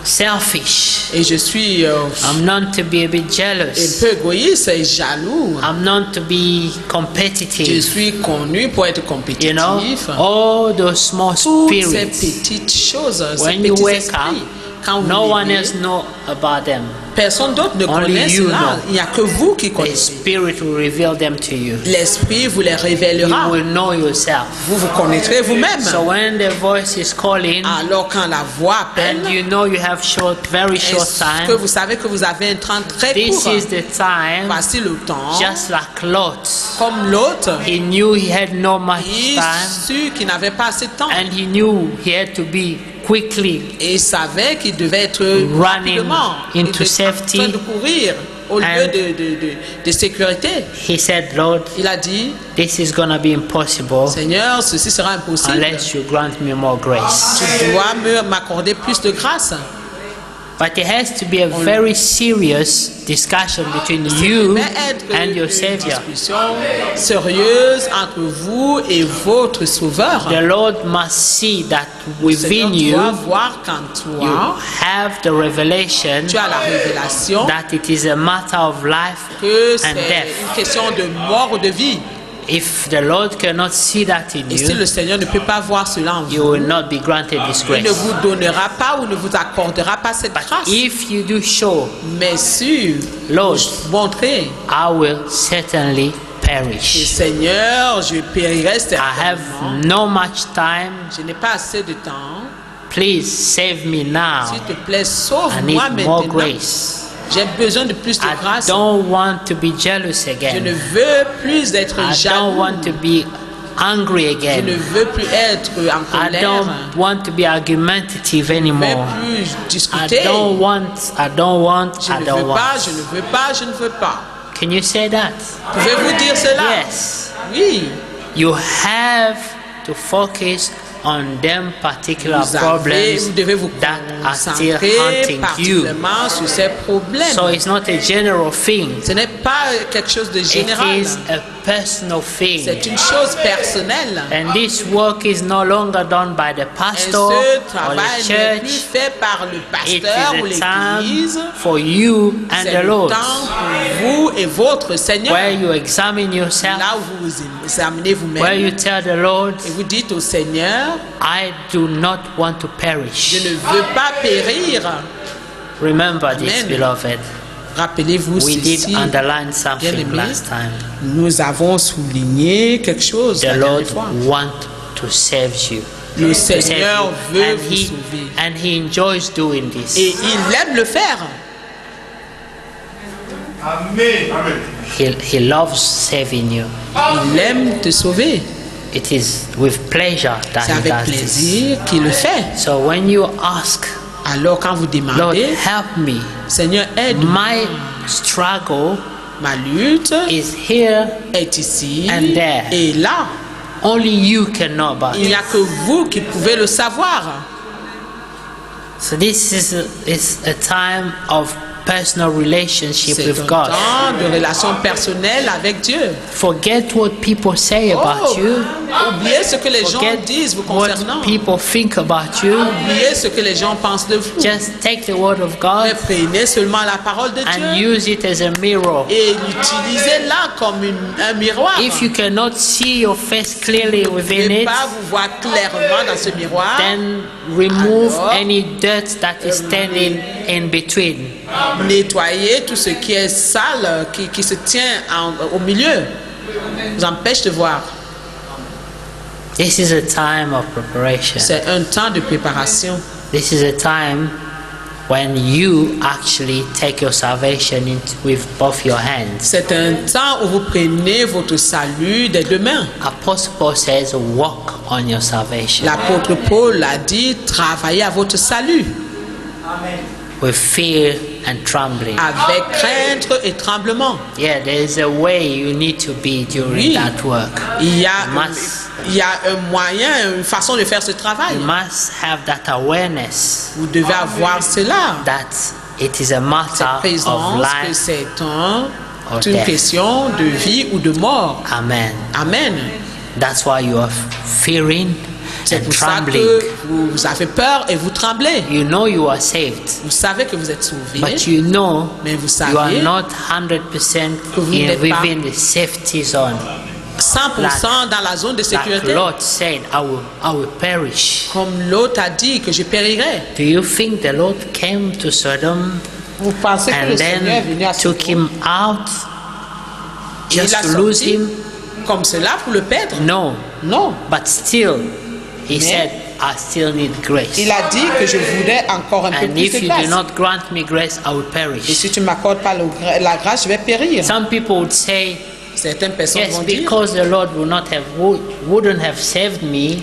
selfish. Et je suis I'm known to be a bit un jealous. peu égoïste et jaloux. I'm known to be Je competitive. suis connu pour être compétitif. You know, all those small Toutes ces spirits. petites choses, ces When you petits wake esprits, up, quand vous no one levez, else know about them. personne d'autre ne Only connaît you cela. know. Il n'y a que vous qui The connaissez. Spirit will reveal them to you. L'esprit vous les You révélera. will know yourself. Vous vous connaîtrez vous-même. So when the voice is calling, Alors quand la voix appelle, and you know you have very short est-ce que time, vous savez que vous avez un temps très this court? is the time, Voici le temps. just like Lot. Comme l'autre, He knew he had no much il time, sut qu'il n'avait pas assez de temps. and he knew he had to be quickly Et il savait qu'il devait être running rapidement into en safety. train de courir au lieu And de sécurité. he said, Lord, Il a dit, this is going to be impossible Seigneur, ceci sera impossible. unless you grant me more grace. Tu dois m'accorder plus de grâce. But there has to be a very serious discussion between you Mais être and your une Savior. discussion sérieuse entre vous et votre Sauveur. The Lord must see that Le within Seigneur doit you, voir qu'en you toi, have the revelation tu as la révélation that it is a matter of life que and c'est death. une question de mort ou de vie. If the Lord cannot see that in Et si you, le Seigneur ne peut pas voir cela en you vous, will not be granted this il ne grace. vous donnera pas ou ne vous accordera pas cette But grâce. if you do show, Mais si Lord, vous montrez, I will certainly et perish. Seigneur, je périrai I have certainement. no much time. Je n'ai pas assez de temps. Please save me now. S'il te plaît, I sauve-moi need more maintenant. grace. J'ai besoin de plus de I grâce. don't want to be jealous Je ne again. veux plus être I don't jaloux. want to be angry Je ne again. veux plus être en I colère. don't want to be argumentative Je ne anymore. veux plus I discuter. don't want, I don't want, Je I ne don't veux pas, want. je ne veux pas, je ne veux pas. Can you say that? Pouvez-vous dire cela? Yes. Oui. You have to focus on them particular Vous problems devez vous that are still concentrer haunting you. particulièrement sur ces problèmes. So it's not a general thing. Ce n'est pas quelque chose de It général. is a personal thing. C'est une chose personnelle. And this work is no longer done by the Et pastor ce or travail the n'est plus church. fait par le It pasteur ou is a l'église. time for you and C'est the le Lord, temps pour vous et votre Seigneur. where you examine yourself, Là où vous examinez where vous-même you tell the Lord, et vous dites au Seigneur, I do not want to je perish. ne veux pas périr. Remember this, Amen. beloved. Rappelez-vous We did ceci. underline something Bien-aimé, last time. Nous avons souligné quelque chose The la Lord dernière fois. wants to save you. Le To save Seigneur you. veut And vous sauver. and he enjoys doing this. Et il aime le faire. Amen. Amen. He loves saving you. Il aime te sauver. It is with pleasure that C'est he avec does this. plaisir qu'il le fait. So when you ask, Alors quand vous Lord, demandez, help me. Seigneur, aide My struggle ma lutte is here. est ici And there. et là. Only you can know about Il n'y it. a que vous qui pouvez le savoir. So this is a time of personal relationship C'est with un God. temps de relation personnelle avec Dieu. Forget what people say about you. Oubliez ce que les gens Forget disent vous concernant. what people think about you. Oubliez ce que les gens pensent de vous. Just take the word of God Mais prenez seulement la parole de and Dieu use it as a mirror. et l'utilisez-la comme un miroir. If you cannot see your face clearly Vous ne within pouvez it, pas vous voir clairement dans ce miroir. then remove Alors, any dirt that is standing in between. Nettoyez tout ce qui est sale, qui se tient au milieu, vous empêche de voir. This is a time of preparation. C'est un temps de préparation. This is a time when you actually take your salvation with both your hands. C'est un temps où vous prenez votre salut des deux mains. Apostle Paul says, work on your salvation L'apôtre Paul a dit, travaillez à votre salut with fear and trembling. avec crainte et tremblement. Yeah, there is a way you need to be during Oui. that work. Il y a un moyen, une façon de faire ce travail. You must have that awareness Vous devez avoir cela. that it is a matter cette of présence, que life. c'est or une death. question de vie ou de mort. Amen. Amen. That's why you are fearing C'est and pour ça trembling. que vous avez peur et vous tremblez. You know you are saved, Vous savez que vous êtes sauvés, but you know mais vous you are savez not 100% que vous n'êtes pas within the safety zone. 100% dans la zone de Like sécurité. Lot said, I will perish. Comme l'autre a dit que je périrai. Do you think the Lord came to Sodom Vous pensez que and le Seigneur est venu then à took Sodome him out et il just l'a to lose sorti him? comme cela pour le perdre? No. Non. But still, he Mais said, I still need grace. Il a dit que je voudrais encore un peu And plus if de you grâce. do not grant me grace, I will Et perish. si tu ne m'accordes pas la grâce, je vais périr. Some people would say, Certaines personnes yes, vont dire, because the Lord wouldn't have saved me,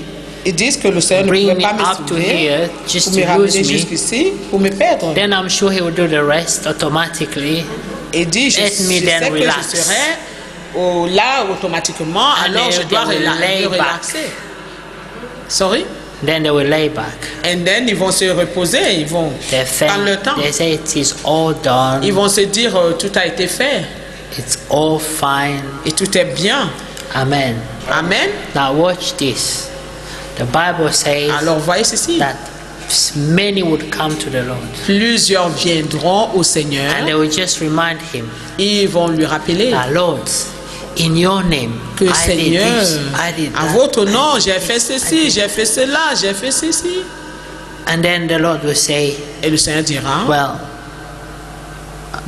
ils disent que le Seigneur ne bring pouvait me pas me up to sauver here just pour to me lose ramener me, jusqu'ici, pour me perdre. then I'm sure he will do the rest automatically. Et dit, je Let me sais then que relax. je serai là automatiquement, And alors je they dois will lay me back. relaxer. Sorry? Then they will lay back. And then ils vont se reposer, ils vont They prendre le think, temps. they say it is all done, Ils vont se dire, tout a été fait it's all fine. et tout est bien. Amen. Amen. Now watch this. The Bible says Alors voyez ceci. that many would come to the Lord Plusieurs viendront au Seigneur and they will just remind him, et ils vont lui rappeler Lord, in your name, que I did Seigneur, this, I did à that. votre nom, j'ai fait ceci, j'ai fait cela, j'ai fait ceci. And then the Lord will say, Et le Seigneur dira, well,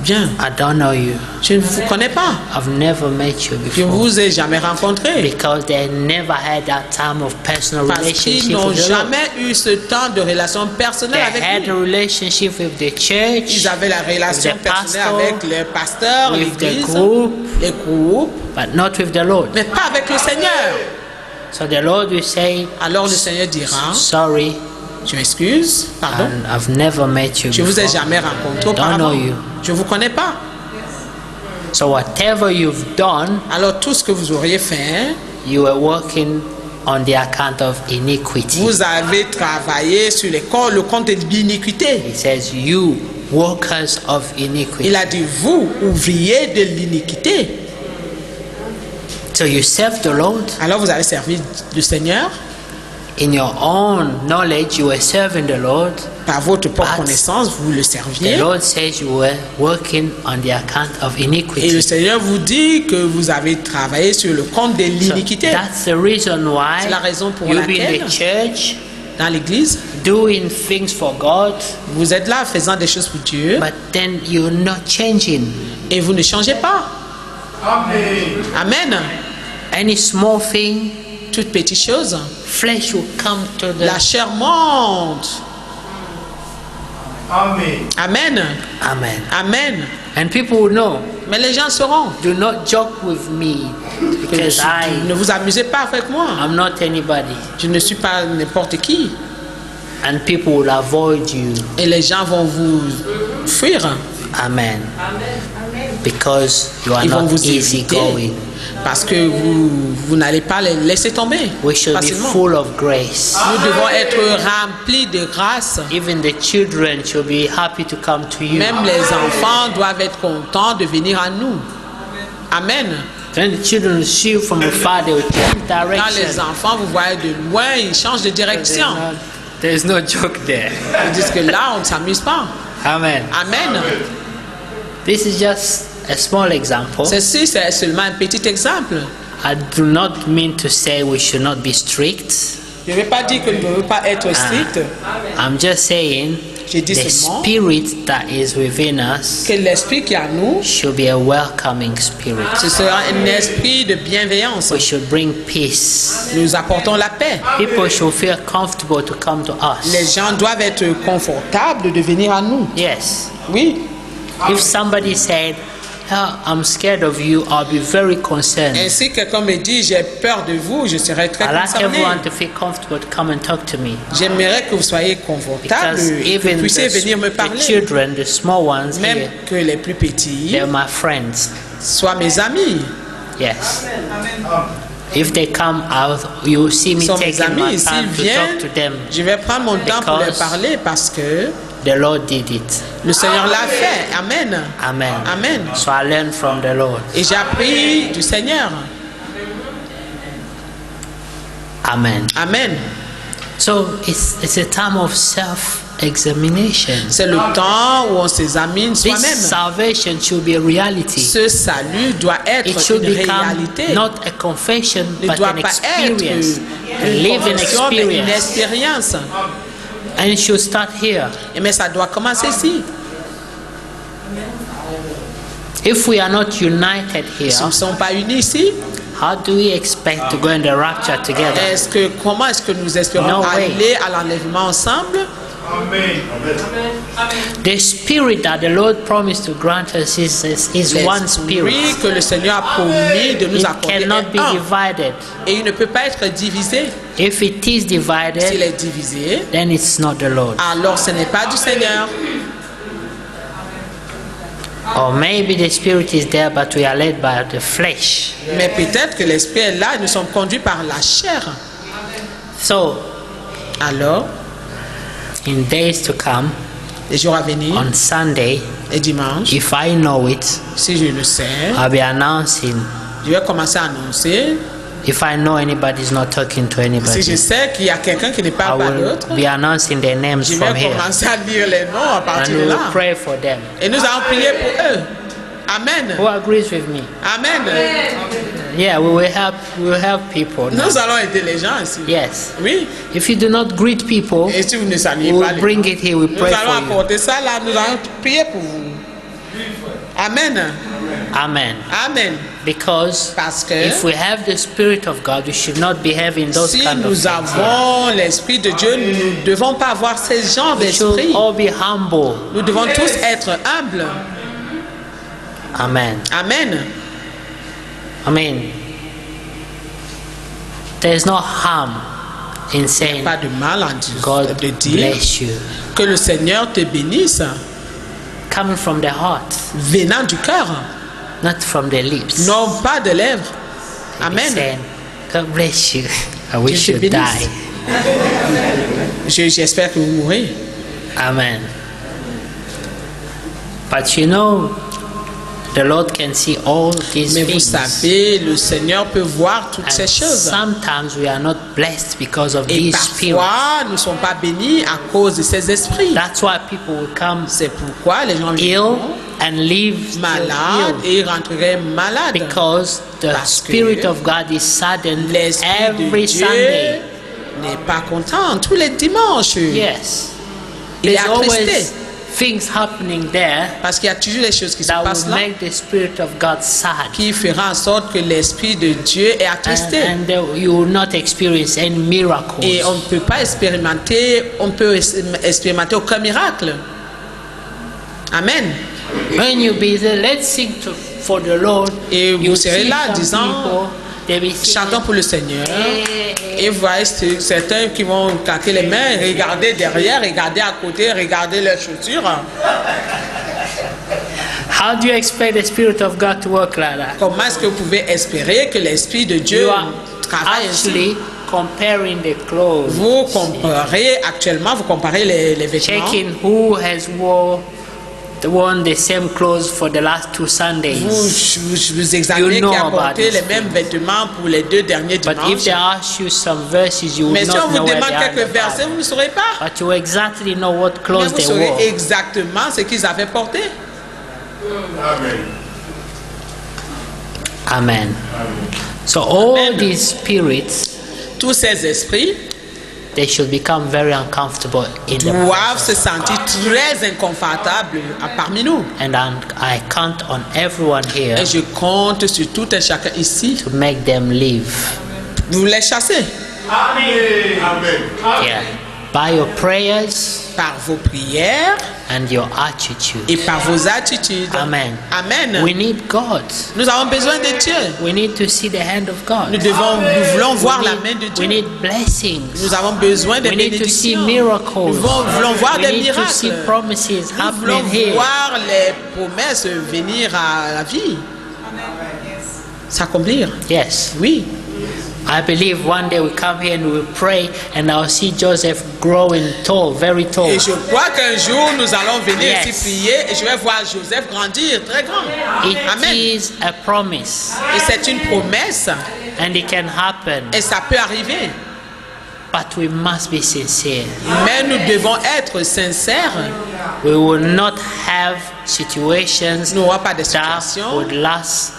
bien, I don't know you. je ne vous connais pas. I've never met you Je ne before. vous ai jamais rencontré. Because they never had that time of personal Parce relationship qu'ils n'ont with the Lord. jamais eu ce temps de relation They personnelle avec had lui. a relationship with the church, Ils avaient la relation with the personnelle pastor, avec le pasteur, with the l'église, group, les groupes, but not with the Lord. mais pas avec le Seigneur. So the Lord will say, Alors le Seigneur dira, sorry, je m'excuse, pardon, and I've never met you je ne vous ai before. jamais rencontré I don't auparavant. know you. Je ne vous connais pas. So whatever you've done, Alors tout ce que vous auriez fait, you were working on the account of iniquity. vous avez travaillé sur le compte de l'iniquité. He says, you workers of iniquity. Il a dit, vous, ouvriers de l'iniquité. So you serve the Lord. Alors vous avez servi le Seigneur. In your own knowledge, you were serving the Lord. Par votre propre But connaissance, vous le The serviez. Lord says you were working on the account of Et le iniquity. Seigneur vous dit que vous avez travaillé sur le compte de So l'iniquité. that's the reason why C'est la raison pour you be in laquelle the church, dans l'église, doing things for God, vous êtes là faisant des choses pour Dieu but then you're not changing. et vous ne changez pas. Amen. Amen. Any small thing, Toute petite chose, flesh will come to la the... chair monte. Amen. Amen. Amen. Amen. And people will know, Mais les gens sauront. do not joke with me because Ne vous amusez pas avec moi. I'm not anybody. Je ne suis pas n'importe qui. And people will avoid you. Et les gens vont vous fuir. Amen. Because you are Ils vont not vous easy éviter. going. Parce que vous n'allez pas les laisser tomber We should be facilement. full of grace. Nous devons être remplis de grâce. Even the children should be happy to come to you. Même les enfants doivent être contents de venir à nous. Amen. When the children see you from afar, they will change Quand les direction. enfants vous voient de loin, ils changent de direction. There's no joke there. Ils disent que là, on ne s'amuse pas. Amen. Amen. This is just a small example. Ceci, c'est seulement un petit exemple. I do not mean to say we should not be strict. Je ne veux pas dire que nous ne devons pas être stricts. I'm just saying J'ai dit the seulement spirit that is within us que l'esprit qui est en nous, should be a welcoming spirit. ce sera un esprit de bienveillance. We should bring peace. Nous apportons la paix. People should feel comfortable to come to Les us. gens doivent être confortables de venir à nous. Yes. Oui. If somebody said, "Oh, I'm scared of you," I'll be very concerned. Ainsi, quelqu'un me dit, j'ai peur de vous, je serai très I like concerné. everyone to feel comfortable to come and talk to me. J'aimerais que vous soyez confortables, Because que vous even puissiez venir me the parler. children, the small ones Même here, que les plus petits they're my friends. soient mes amis. Yes. If they come out, you will see me Ils sont mes taking my amis. S'ils time to talk viennent, to them. je vais prendre mon temps pour leur Because parler parce que the Lord did it. Le Seigneur l'a fait. Amen. Amen. Amen. So I learned from the Lord. Et j'ai appris du Seigneur. Amen. Amen. So it's a time of self-examination. C'est le temps où on s'examine This soi-même. salvation should be a reality. Ce salut doit It être should une become réalité. not a confession, Ne but doit an pas être experience, a une living confession, mais une experience. expérience. And it should start here. Mais ça doit commencer ici. If we are not united here, Si nous ne sommes pas unis ici, how do we expect to go in the rapture together? comment est-ce que nous espérons No way. aller à l'enlèvement ensemble? Amen. The spirit that the Lord promised to grant us is one spirit. L'esprit que le Seigneur a promis de nous It accorder cannot est be un. divided. Et il ne peut pas être divisé. If it is S'il divided, est divisé, then it's not the Lord. alors ce n'est pas du Seigneur. Or maybe the spirit is there, but we are led by the flesh. Mais peut-être que l'esprit est là et nous sommes conduits par la chair. So, Alors, in days to come, les jours à venir, on Sunday, et dimanche, if I know it, si je le sais, I'll be announcing. je vais commencer à annoncer. If I know anybody's not talking to Si je anybody, sais qu'il y a quelqu'un qui ne I parle pas will d'autre, be announcing their names je from vais here. commencer à lire les noms à And partir we de will là. pray for them. Et nous allons prier pour eux. Amen. Who agrees with me? Amen. Yeah, we will help people now. Nous allons aider les gens ici. Yes. Oui. If you do not greet people, Et si vous ne saluez we pas will les bring gens, it here, we nous pray allons for you. apporter ça là, nous allons prier pour vous. Amen. Amen. Amen. Because Parce que if we have the Spirit of God, we should not be having those si kind of nous things. avons l'Esprit de Dieu, nous ne devons pas avoir ce genre We should d'esprit. all be humble. Nous devons tous être humbles. Amen. Amen. I mean, there's no harm in saying, Pas de mal en God de dire bless you. que le Seigneur te bénisse, Coming from the heart, venant du cœur, not from the lips. non pas de lèvres. Amen. Saying, God bless you. I wish Dieu you te bénisse. die. J'espère que vous mourrez. Amen. But you know, the Lord can see all these Mais vous things. savez, le Seigneur peut voir toutes And ces choses. sometimes we are not blessed because of Et these spirits. parfois, nous ne sommes pas bénis à cause de ces esprits. That's why people will come C'est pourquoi les gens ill and live still malades ill. et rentreraient malades. Because the Parce que Spirit of God is saddened L'Esprit every de Dieu Sunday. n'est pas content tous les dimanches. Yes. Il est There's always attristé. things happening there Parce qu'il y a toujours des choses qui se that passent will là make the Spirit of God sad. qui fera en sorte que l'Esprit de Dieu est attristé. And you will not experience any miracles. Et on ne peut pas expérimenter, on peut expérimenter aucun miracle. Amen. When you be there, let's sing for the Lord. Et vous You serez see là some disant, people, they will sing, chantons pour le Seigneur. "Hey, Et vous voyez certains qui vont claquer les mains, regarder derrière, regarder à côté, regarder leurs chaussures. How do you expect the Spirit of God to work like that? Comment est-ce que vous pouvez espérer que l'Esprit de Dieu You are travaille ainsi? actually comparing the clothes, Vous comparez actuellement, vous comparez les vêtements. checking who has worn the same clothes for the last 2 Sundays. Vous examinez You know qui a about porté this les mêmes vêtements pour les 2 derniers But if dimanches. they ask you some verses, you will Mais si on not vous know where demande they are in quelques the versets, Bible. vous ne saurez pas. But you exactly know what Mais clothes vous they saurez wore. exactement ce qu'ils avaient porté. Amen. Amen. So all Amen. these spirits, Tous ces esprits they should become very uncomfortable in the doivent se presence of sentir God. très inconfortables parmi nous. And I count on everyone here Et je compte sur tout un chacun ici. to make them live. Vous les chassez Amen. Yeah. By your prayers par vos prières and your attitude. et par vos attitudes. Amen. Amen. We need God. Nous avons besoin de Dieu. We need to see the hand of God. Nous voulons voir We la need- main de We Dieu. need blessings. Nous avons besoin de We need to see bénédictions. miracles. Nous voulons voir We des need to see miracles. promises Nous voulons happening here. voir les promesses venir à la vie. S'accomplir. Yes. Oui. I believe one day we come here and we will pray and I'll see Joseph growing tall, very tall. Et je crois qu'un jour nous allons venir Yes. ici prier et je vais voir Joseph grandir très grand. It Amen. is a promise Et c'est une promesse and it can happen, et ça peut arriver. but we must be sincere. Mais nous devons être sincères. We will not have situations Nous n'aurons pas de that situations would last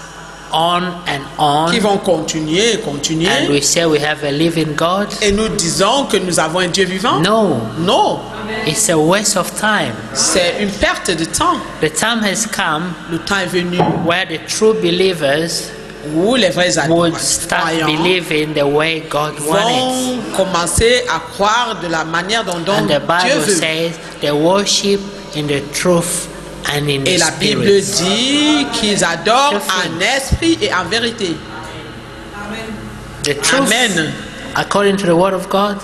on and on, qui vont continuer et continuer. and we say we have a living God. Et nous disons que nous avons un Dieu vivant. No, Non, it's a waste of time. c'est une perte de temps. The time has come Le temps est venu where the true believers où les vrais would start croyants believing the way God wants. vont commencer à croire de la manière dont And the Dieu Bible veut. says they worship in the truth and in Et the la Bible spirit. dit qu'ils adorent Tout en esprit et en vérité. The truth, Amen. according to the word of God,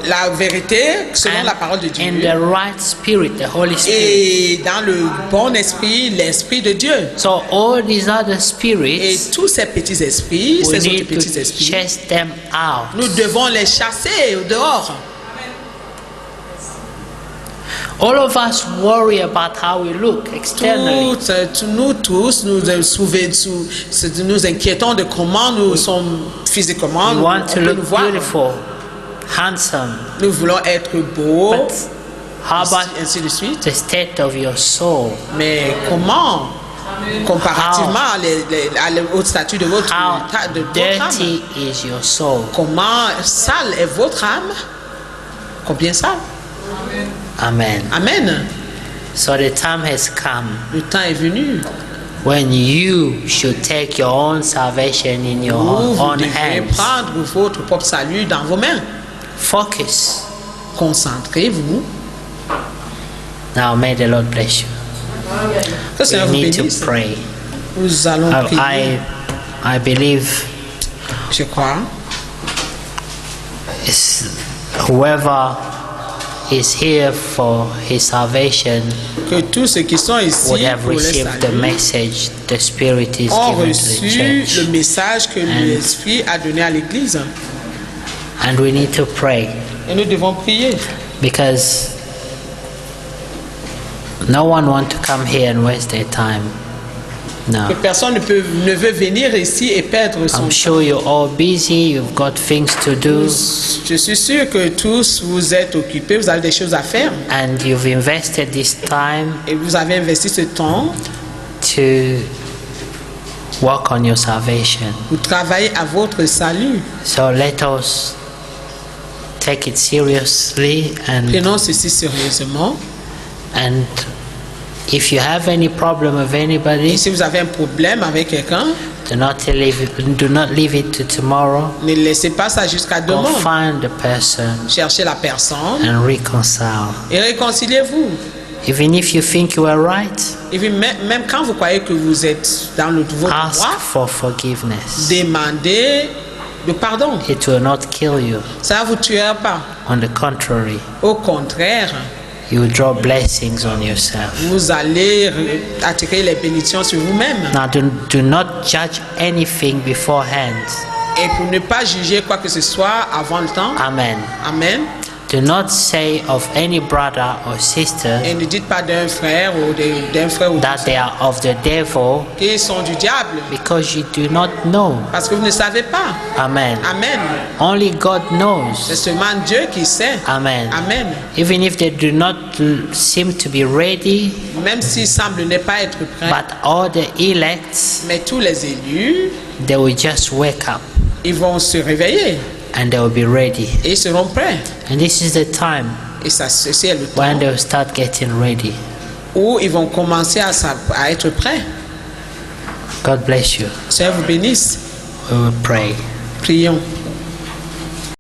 La vérité, selon and la parole de in Dieu, the right spirit, the Holy Spirit. et dans le bon esprit, l'esprit de Dieu. So all these other Et spirits, tous ces petits esprits, we ces autres need petits to esprits, chase them out. nous devons les chasser au dehors. All of us worry about how we look externally. Nous tous, nous inquiétons de comment nous sommes physiquement, We on want to peut nous look voir. beautiful, handsome. Nous voulons être beaux, But how about ainsi de suite. the state of your soul? Mais comment, comparativement au statut de votre, How de votre âme, dirty is your soul? comment sale est votre âme? Combien sale? Amen. Amen. So the time has come Le temps est venu when you should take your own salvation in your où vous own devez hands. prendre votre propre salut dans vos mains. Focus. Concentrez-vous. Now may the Lord bless you. Que le Seigneur We vous need to bénisse. pray. Nous allons prier. I believe Je crois. it's whoever is here for his salvation Que tous ceux qui sont ici would have pour le received the salut message the Spirit is ont given to the reçu church. le message que l'Esprit a donné à l'Église. And we need to pray Et nous devons prier. because no one wants to come here and waste their time. Que No. personne ne veut venir ici et perdre son I'm temps. sure you're all busy, you've got things to do, Je suis sûr que tous vous êtes occupés, vous avez des choses à faire and you've invested this time et vous avez investi ce temps to work on your salvation. pour travailler à votre salut. So let us take it seriously, Prenons ceci sérieusement. and if you have any problem with Et anybody, si vous avez un problème avec quelqu'un, do not leave it to tomorrow. ne laissez pas ça jusqu'à Go demain. find the person Cherchez la personne and reconcile. et réconciliez-vous. Even if you think you are right, Et puis, même quand vous croyez que vous êtes dans votre ask droit, for forgiveness. demandez le pardon. It will not kill you. Ça ne vous tuera pas. On the contrary, Au contraire, you will draw blessings on yourself. vous allez attirer les bénédictions sur vous-même. Now, do not judge anything beforehand. Et pour ne pas juger quoi que ce soit avant le temps. Amen. Amen. Do not say of any brother or sister Et ne dites pas d'un frère ou d'un frère ou d'une that they are of the devil qu'ils sont du diable. because you do not know. Parce que vous ne savez pas. Amen. Amen. Only God C'est knows. seulement Dieu qui sait. Amen. Amen. Even if they do not seem to be ready, Même s'ils semblent ne pas être prêts, but all the elects, mais tous les élus, they will just wake up ils vont se réveiller and they will be ready. et ils seront prêts. And this is the time Et ça, ceci est le when temps they will start getting ready. où ils vont commencer à être prêts. God bless you. Seigneur vous bénisse. We will pray. Prions.